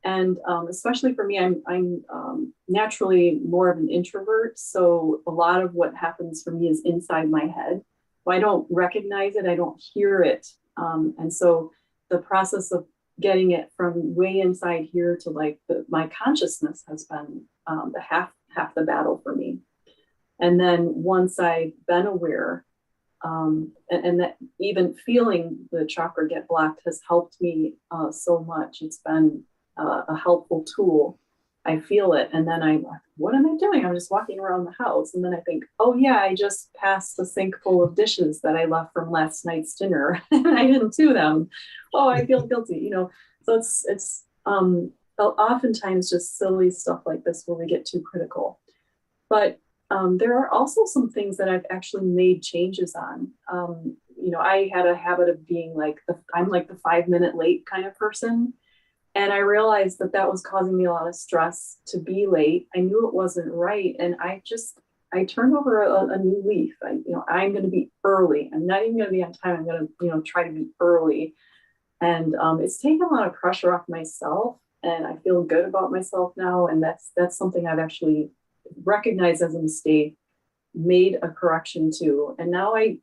And especially for me, I'm naturally more of an introvert. So a lot of what happens for me is inside my head. So I don't recognize it, I don't hear it. And so the process of getting it from way inside here to like my consciousness has been the half the battle for me. And then once I've been aware, and that even feeling the chakra get blocked has helped me so much. It's been a helpful tool. I feel it, and then I'm like, what am I doing? I'm just walking around the house, and then I think, oh yeah, I just passed the sink full of dishes that I left from last night's dinner, and I didn't do them. Oh, I feel guilty, you know. So it's oftentimes just silly stuff like this where we get too critical. But there are also some things that I've actually made changes on. You know, I had a habit of being like I'm like the 5-minute late kind of person. And I realized that that was causing me a lot of stress to be late. I knew it wasn't right. And I turned over a new leaf. I'm going to be early. I'm not even going to be on time. I'm going to, try to be early. And it's taken a lot of pressure off myself. And I feel good about myself now. And that's something I've actually recognized as a mistake, made a correction to. And now it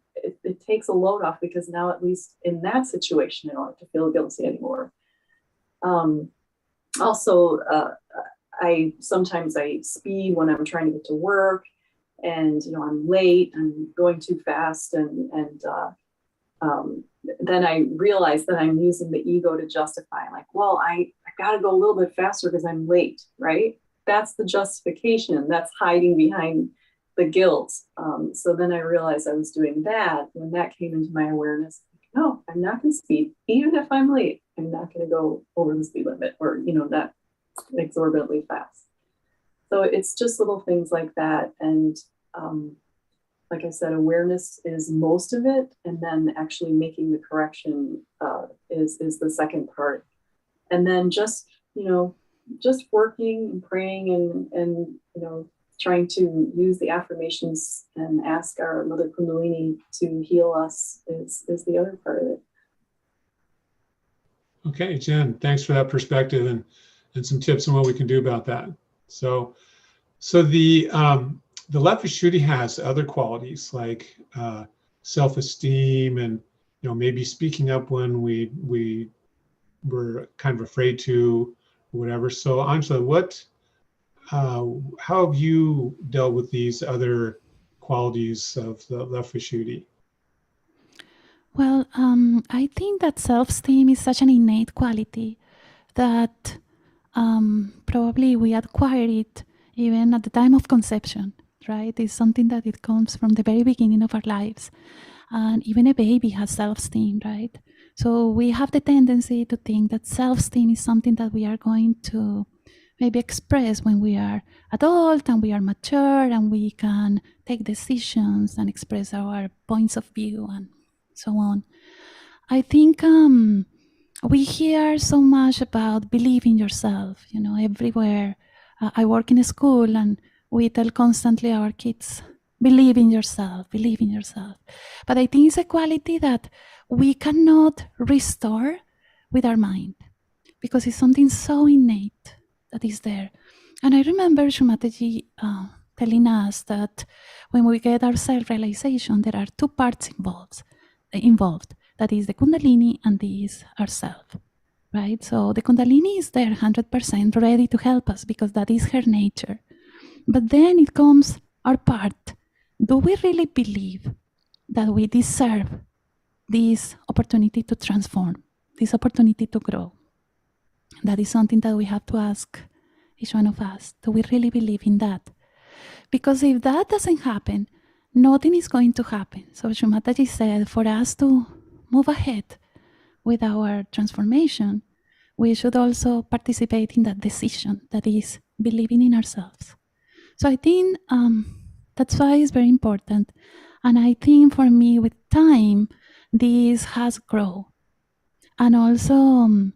takes a load off, because now, at least in that situation, I don't have to feel guilty anymore. Also, I sometimes speed when I'm trying to get to work, and I'm late, I'm going too fast, and then I realize that I'm using the ego to justify. I'm like, well, I got to go a little bit faster because I'm late, right? That's the justification. That's hiding behind the guilt. So then I realized I was doing that. When that came into my awareness, no, I'm not going to speed, even if I'm late. I'm not going to go over the speed limit, or not exorbitantly fast. So it's just little things like that. And like I said, awareness is most of it, and then actually making the correction is the second part. And then just working and praying and trying to use the affirmations and ask our Mother Kundalini to heal us is the other part of it. Okay, Jen, thanks for that perspective and some tips on what we can do about that. So the Left Vishuddhi has other qualities like self-esteem and maybe speaking up when we were kind of afraid to, or whatever. So Angela, how have you dealt with these other qualities of the Left Vishuddhi? Well, I think that self-esteem is such an innate quality that probably we acquire it even at the time of conception, right? It's something that it comes from the very beginning of our lives. And even a baby has self-esteem, right? So we have the tendency to think that self-esteem is something that we are going to maybe express when we are adult and we are mature and we can take decisions and express our points of view and so on. I think we hear so much about believe in yourself, everywhere. I work in a school and we tell constantly our kids, believe in yourself, believe in yourself. But I think it's a quality that we cannot restore with our mind, because it's something so innate that is there. And I remember Shri Mataji telling us that when we get our self-realization, there are two parts involved. That is the Kundalini and this ourself, right? So the Kundalini is there 100% ready to help us because that is her nature. But then it comes our part. Do we really believe that we deserve this opportunity to transform, this opportunity to grow? That is something that we have to ask each one of us. Do we really believe in that? Because if that doesn't happen, nothing is going to happen. So Shri Mataji said, for us to move ahead with our transformation, we should also participate in that decision, that is believing in ourselves. So I think that's why it's very important. And I think for me, with time, this has grown. And also,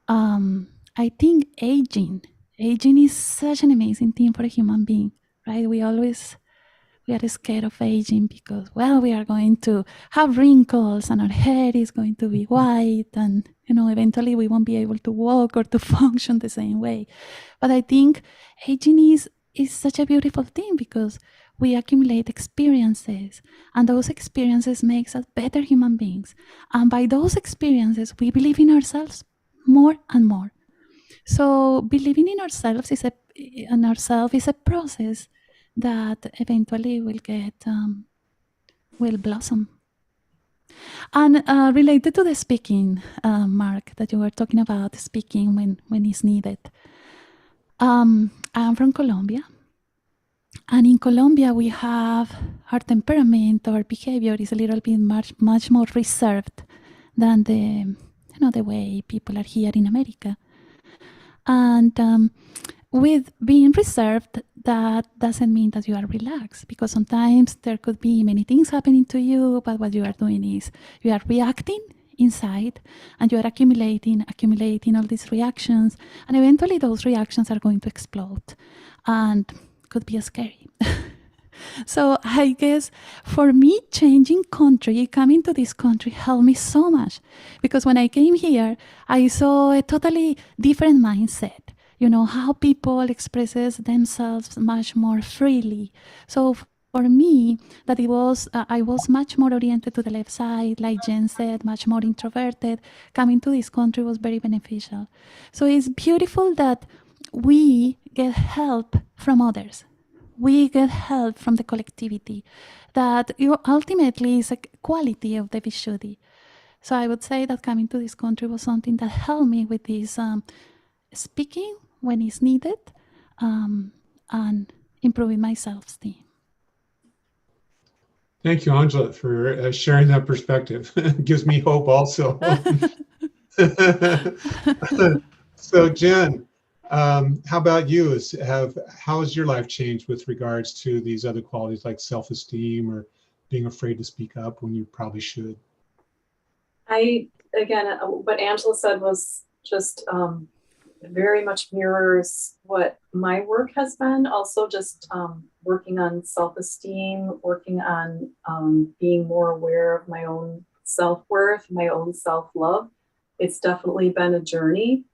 I think aging is such an amazing thing for a human being, right? We are scared of aging because, well, we are going to have wrinkles and our hair is going to be white, and eventually we won't be able to walk or to function the same way. But I think aging is such a beautiful thing because we accumulate experiences, and those experiences makes us better human beings. And by those experiences, we believe in ourselves more and more. So believing in ourselves is a process that eventually will blossom. And related to the speaking, Mark, that you were talking about speaking when it's needed. I'm from Colombia, and in Colombia we have our temperament, our behavior is a little bit much more reserved than the way people are here in America. And with being reserved, that doesn't mean that you are relaxed, because sometimes there could be many things happening to you, but what you are doing is you are reacting inside, and you are accumulating all these reactions, and eventually those reactions are going to explode and could be scary. So I guess for me, coming to this country helped me so much, because when I came here, I saw a totally different mindset. How people expresses themselves much more freely. So for me, that I was much more oriented to the left side, like Jen said, much more introverted. Coming to this country was very beneficial. So it's beautiful that we get help from others. We get help from the collectivity. That ultimately is a quality of the Vishuddhi. So I would say that coming to this country was something that helped me with this speaking when it's needed, and improving my self-esteem. Thank you, Angela, for sharing that perspective. It gives me hope also. So Jen, how about you? How has your life changed with regards to these other qualities like self-esteem or being afraid to speak up when you probably should? What Angela said was just very much mirrors what my work has been. Also just working on self-esteem, working on being more aware of my own self-worth, my own self-love. It's definitely been a journey.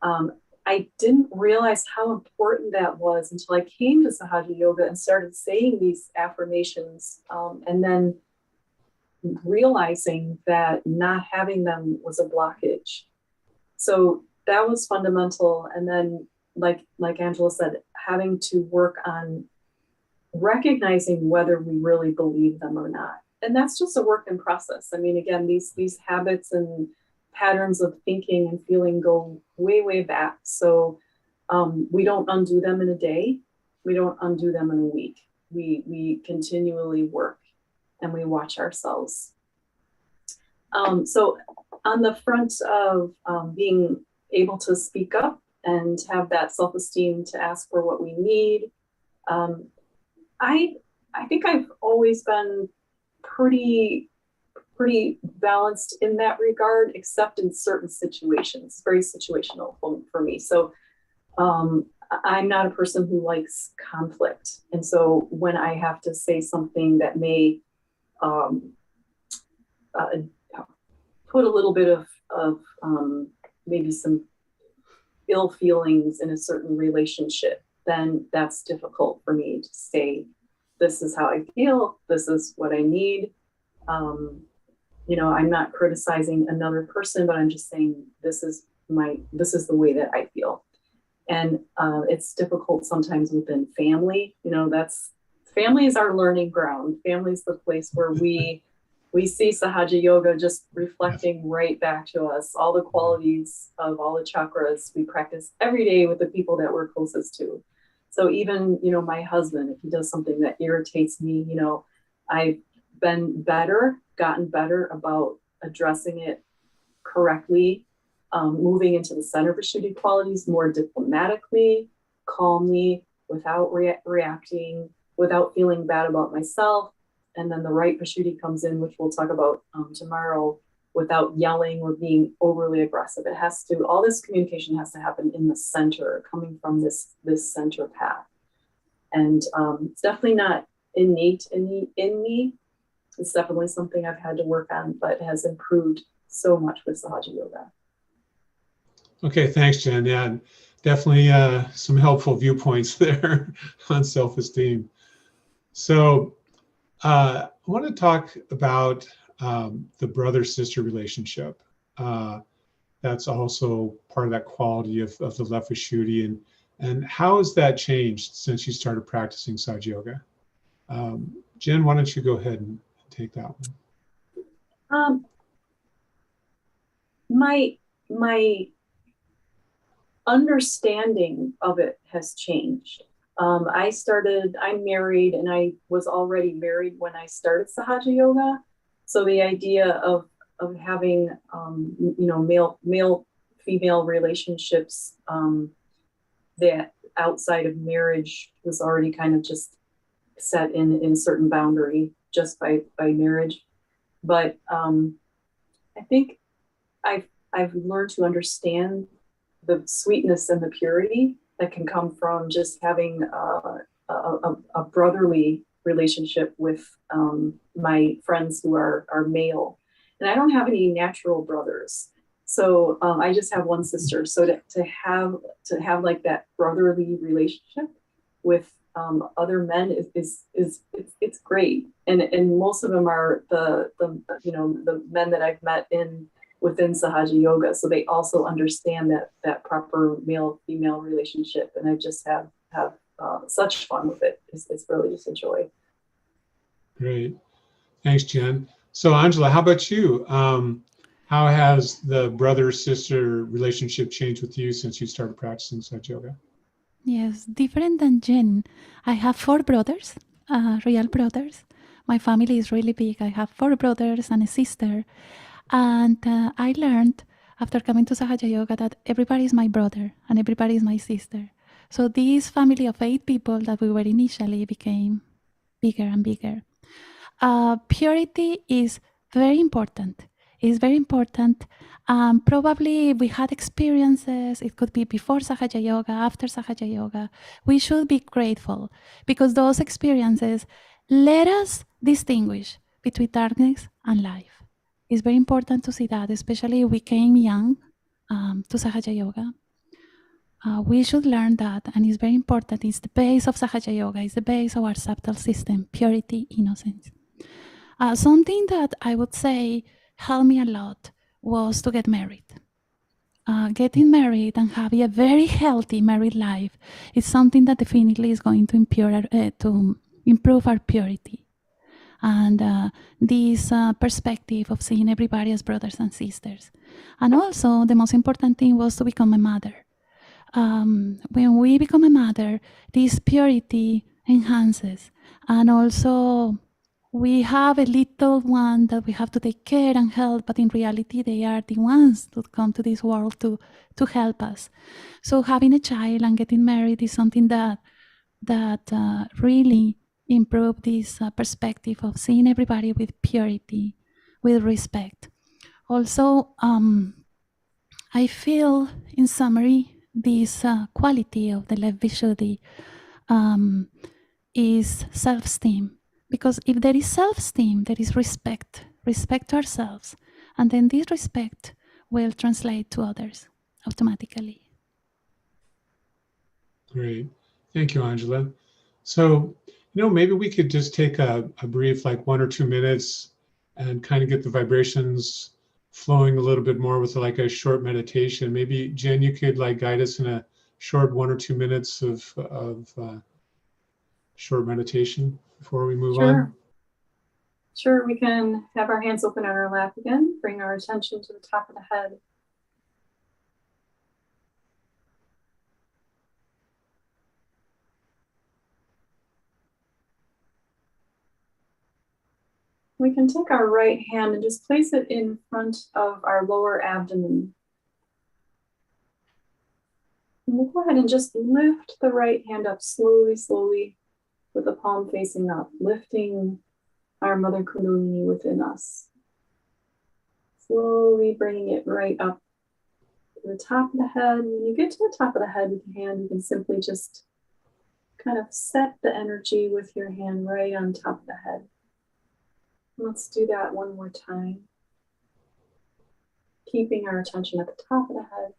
I didn't realize how important that was until I came to Sahaja Yoga and started saying these affirmations, and then realizing that not having them was a blockage. So that was fundamental. And then, like Angela said, having to work on recognizing whether we really believe them or not. And that's just a work in process. I mean, again, these habits and patterns of thinking and feeling go way, way back. So we don't undo them in a day. We don't undo them in a week. We continually work and we watch ourselves. So on the front of being able to speak up and have that self-esteem to ask for what we need, I think I've always been pretty balanced in that regard, except in certain situations, very situational for me. So I'm not a person who likes conflict. And so when I have to say something that may put a little bit of maybe some ill feelings in a certain relationship, then that's difficult for me to say, this is how I feel, this is what I need. I'm not criticizing another person, but I'm just saying this is the way that I feel. And it's difficult sometimes within family. Family is our learning ground. Family is the place where we see Sahaja Yoga just reflecting right back to us. All the qualities of all the chakras we practice every day with the people that we're closest to. So even, my husband, if he does something that irritates me, I've gotten better about addressing it correctly, moving into the center Vishuddhi qualities more diplomatically, calmly, without reacting, without feeling bad about myself. And then the right Vishuddhi comes in, which we'll talk about tomorrow, without yelling or being overly aggressive. It has to, all this communication has to happen in the center, coming from this center path. And it's definitely not innate in me. It's definitely something I've had to work on, but has improved so much with Sahaja Yoga. Okay, thanks, Jen. Yeah, definitely some helpful viewpoints there on self-esteem. So I want to talk about the brother-sister relationship. That's also part of that quality of the Left Vishuddhi. And how has that changed since you started practicing Sahaja Yoga? Jen, why don't you go ahead and take that one? My understanding of it has changed. I'm married, and I was already married when I started Sahaja Yoga. So the idea of having, male-female relationships that outside of marriage was already kind of just set in a certain boundary just by marriage. But I think I've learned to understand the sweetness and the purity that can come from just having a brotherly relationship with my friends who are male. And I don't have any natural brothers. So I just have one sister. So to have like that brotherly relationship with other men it's great. And most of them are the men that I've met within Sahaja Yoga. So they also understand that proper male-female relationship. And I just have such fun with it. It's really just a joy. Great. Thanks, Jen. So Angela, how about you? How has the brother-sister relationship changed with you since you started practicing Sahaja Yoga? Yes, different than Jen. I have 4 brothers, real brothers. My family is really big. I have 4 brothers and a sister. And I learned after coming to Sahaja Yoga that everybody is my brother and everybody is my sister. So this family of 8 people that we were initially became bigger and bigger. Purity is very important. It's very important. Probably we had experiences. It could be before Sahaja Yoga, after Sahaja Yoga. We should be grateful because those experiences let us distinguish between darkness and light. It's very important to see that, especially if we came young to Sahaja Yoga. We should learn that, and it's very important. It's the base of Sahaja Yoga. It's the base of our subtle system, purity, innocence. Something that I would say helped me a lot was to get married. Getting married and having a very healthy married life is something that definitely is going to improve our purity. And this perspective of seeing everybody as brothers and sisters. And also, the most important thing was to become a mother. When we become a mother, this purity enhances. And also, we have a little one that we have to take care and help, but in reality, they are the ones that come to this world to help us. So having a child and getting married is something that really improve this perspective of seeing everybody with purity, with respect. Also, I feel, in summary, this quality of the Left Vishuddhi is self-esteem. Because if there is self-esteem, there is respect to ourselves. And then this respect will translate to others automatically. Great. Thank you, Angela. So, maybe we could just take a brief, like 1 or 2 minutes and kind of get the vibrations flowing a little bit more with like a short meditation. Maybe Jen, you could like guide us in a short 1 or 2 minutes of short meditation before we move on. Sure, we can have our hands open on our lap again, bring our attention to the top of the head. We can take our right hand and just place it in front of our lower abdomen. And we'll go ahead and just lift the right hand up slowly, slowly, with the palm facing up, lifting our Mother Kundalini within us. slowly bringing it right up to the top of the head. When you get to the top of the head with your hand, you can simply just kind of set the energy with your hand right on top of the head. Let's do that one more time. Keeping our attention at the top of the head.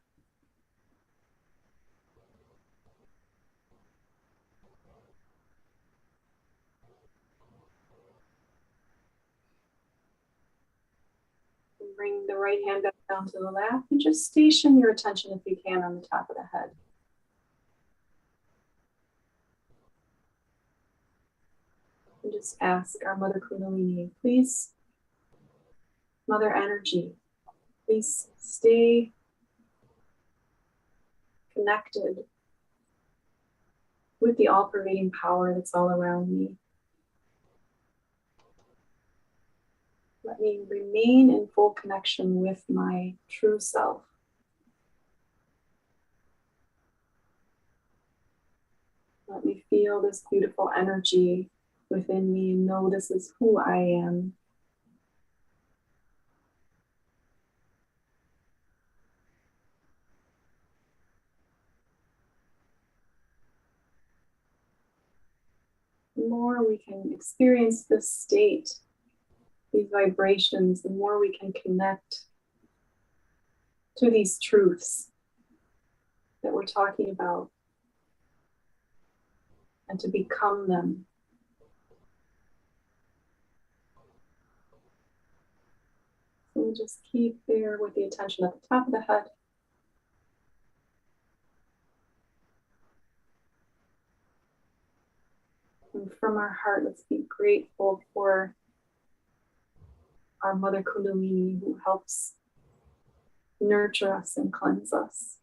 Bring the right hand back down to the lap and just station your attention if you can on the top of the head. And just ask our Mother Kundalini, please, Mother Energy, please stay connected with the all-pervading power that's all around me. Let me remain in full connection with my true self. Let me feel this beautiful energy within me and know this is who I am. The more we can experience this state, these vibrations, the more we can connect to these truths that we're talking about and to become them. So we'll just keep there with the attention at the top of the head. And from our heart, let's be grateful for our Mother Kundalini who helps nurture us and cleanse us.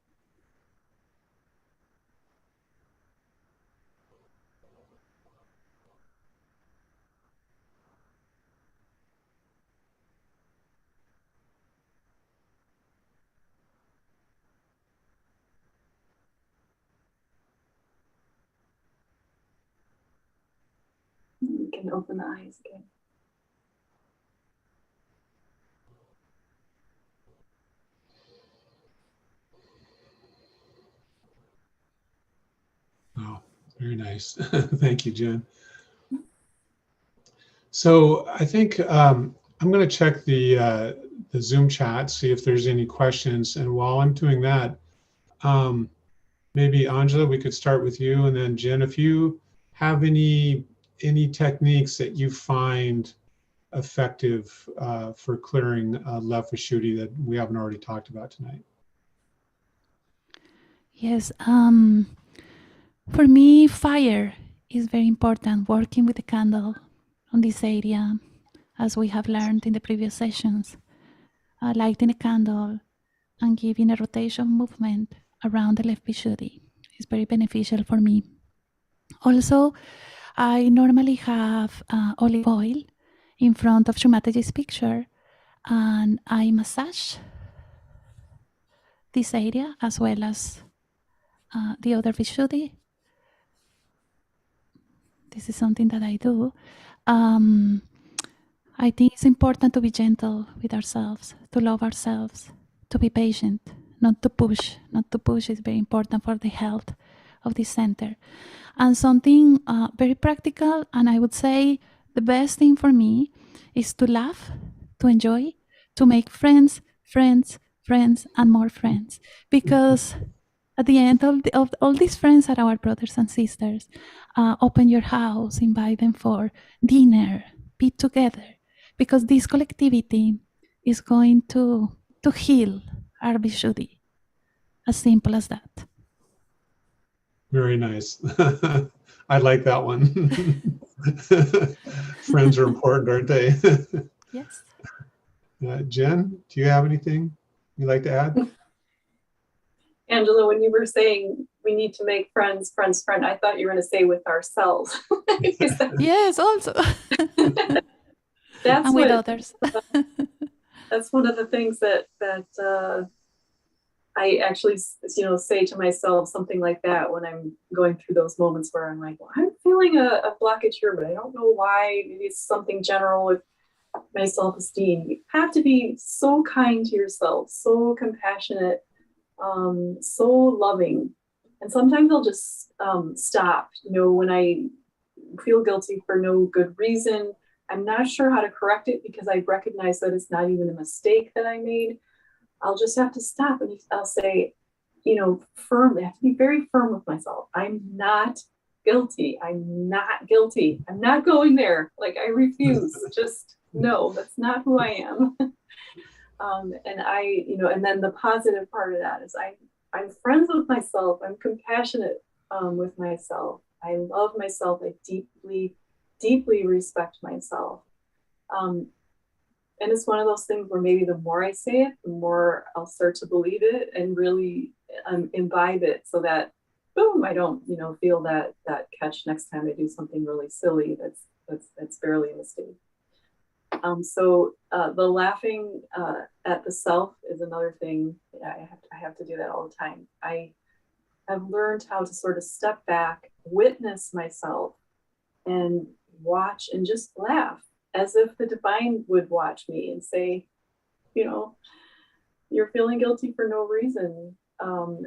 You can open the eyes again. Oh, very nice. Thank you, Jen. So I think I'm going to check the Zoom chat, see if there's any questions. And while I'm doing that, maybe Angela, we could start with you, and then Jen, if you have any techniques that you find effective for clearing Left Vishuddhi that we haven't already talked about tonight. Yes, for me, fire is very important, working with the candle on this area, as we have learned in the previous sessions. Lighting a candle and giving a rotation movement around the Left Vishuddhi is very beneficial for me. Also, I normally have olive oil in front of Shri Mataji's picture, and I massage this area as well as the other Vishuddhi. This is something that I do. I think it's important to be gentle with ourselves, to love ourselves, to be patient, not to push. Not to push is very important for the health of this center. And something very practical, and I would say the best thing for me is to laugh, to enjoy, to make friends, and more friends. Because at the end of all these friends are our brothers and sisters. Open your house, invite them for dinner, be together. Because this collectivity is going to heal our Vishuddhi. As simple as that. Very nice. I like that one. Friends are important, aren't they? Yes. Jen, do you have anything you'd like to add? Angela, when you were saying we need to make friends, I thought you were going to say with ourselves. Yes, also. That's and with others. That's one of the things that I actually, say to myself something like that when I'm going through those moments where I'm like, well, I'm feeling a blockage here, but I don't know why. Maybe it's something general with my self-esteem. You have to be so kind to yourself, so compassionate, so loving. And sometimes I'll just stop, when I feel guilty for no good reason. I'm not sure how to correct it because I recognize that it's not even a mistake that I made. I'll just have to stop and I'll say, firmly, I have to be very firm with myself. I'm not guilty. I'm not guilty. I'm not going there. Like, I refuse. Just no, that's not who I am. And then the positive part of that is I'm friends with myself. I'm compassionate with myself. I love myself. I deeply, deeply respect myself. And it's one of those things where maybe the more I say it, the more I'll start to believe it and really imbibe it, so that boom, I don't, feel that catch next time I do something really silly that's barely a mistake. So the laughing at the self is another thing. I have to do that all the time. I have learned how to sort of step back, witness myself, and watch and just laugh as if the divine would watch me and say, you're feeling guilty for no reason.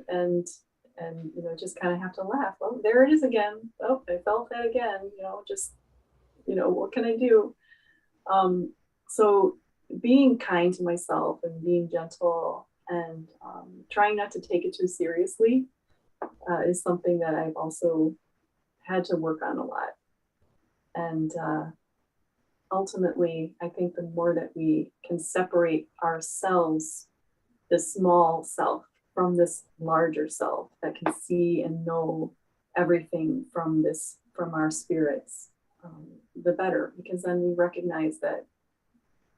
And just kind of have to laugh. Oh, there it is again. Oh, I felt that again. What can I do? So being kind to myself and being gentle and trying not to take it too seriously is something that I've also had to work on a lot. And ultimately, I think the more that we can separate ourselves, the small self, from this larger self that can see and know everything from our spirits, the better, because then we recognize that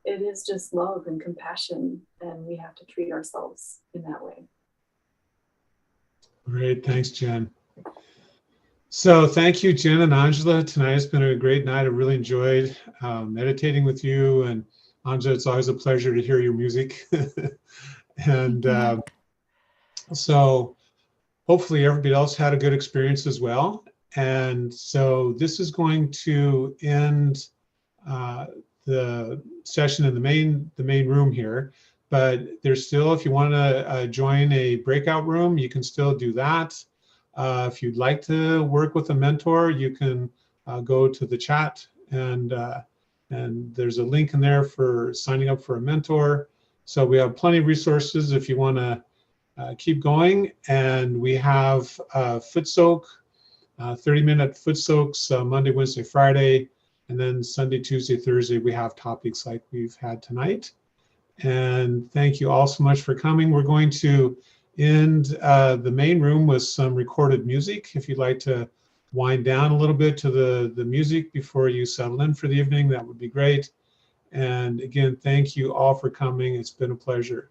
it is just love and compassion, and we have to treat ourselves in that way. Great, thanks, Jen. So thank you, Jen and Angela. Tonight has been a great night. I really enjoyed meditating with you. And Angela, it's always a pleasure to hear your music. And so hopefully everybody else had a good experience as well. And so this is going to end the session in the main room here. But there's still, if you want to join a breakout room, you can still do that. If you'd like to work with a mentor, you can go to the chat, and there's a link in there for signing up for a mentor. So we have plenty of resources if you want to keep going. And we have foot soak, 30-minute foot soaks, Monday, Wednesday, Friday, and then Sunday, Tuesday, Thursday, we have topics like we've had tonight. And thank you all so much for coming. We're going to end the main room with some recorded music. If you'd like to wind down a little bit to the music before you settle in for the evening, that would be great. And again, thank you all for coming. It's been a pleasure.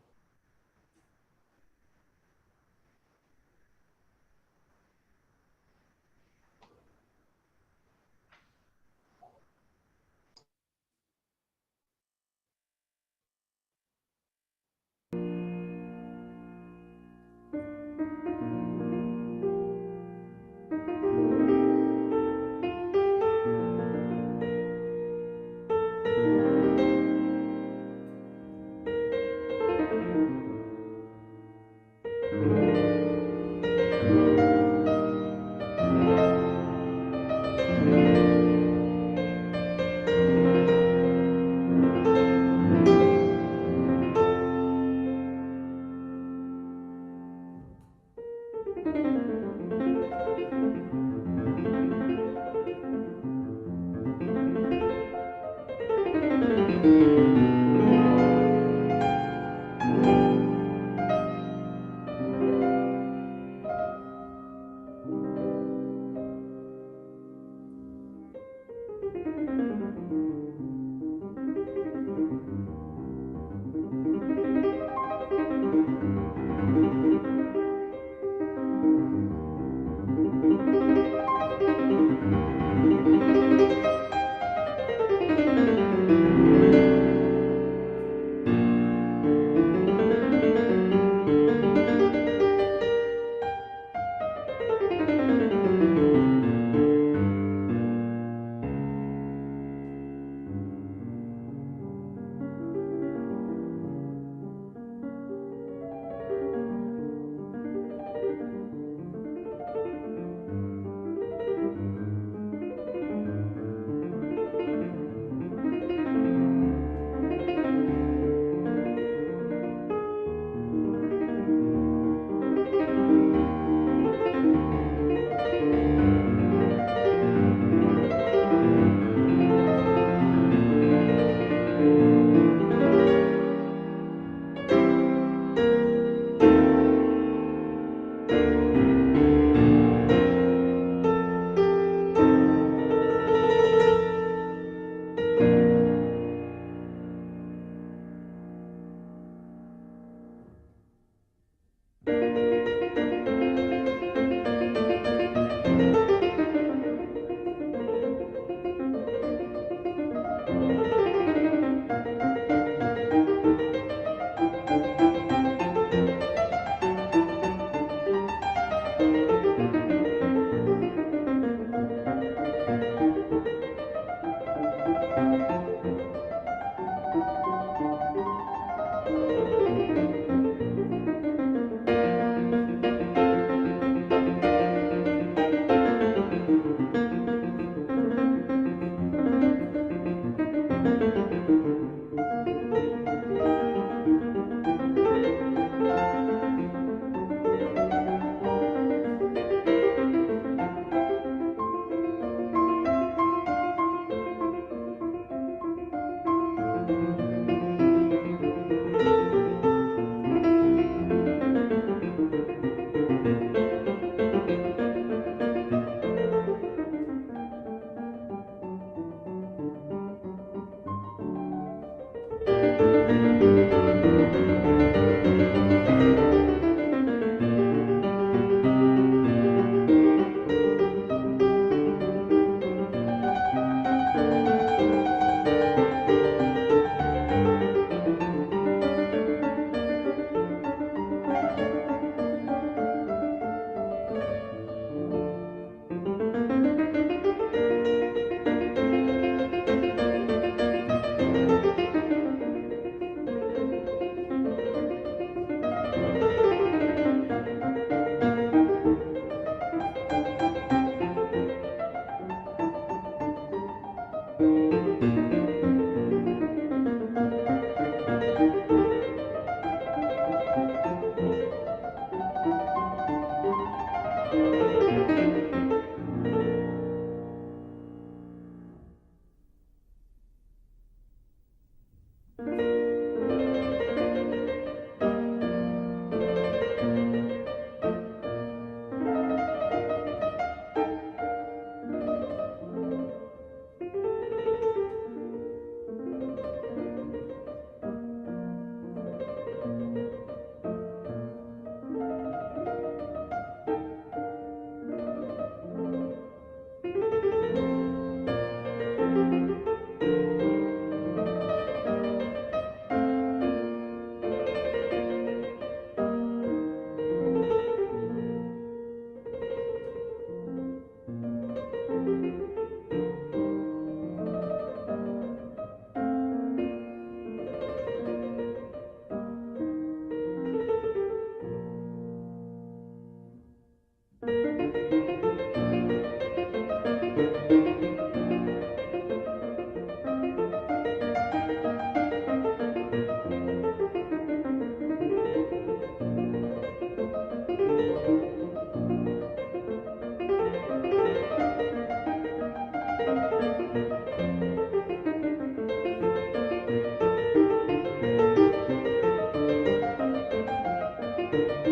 you.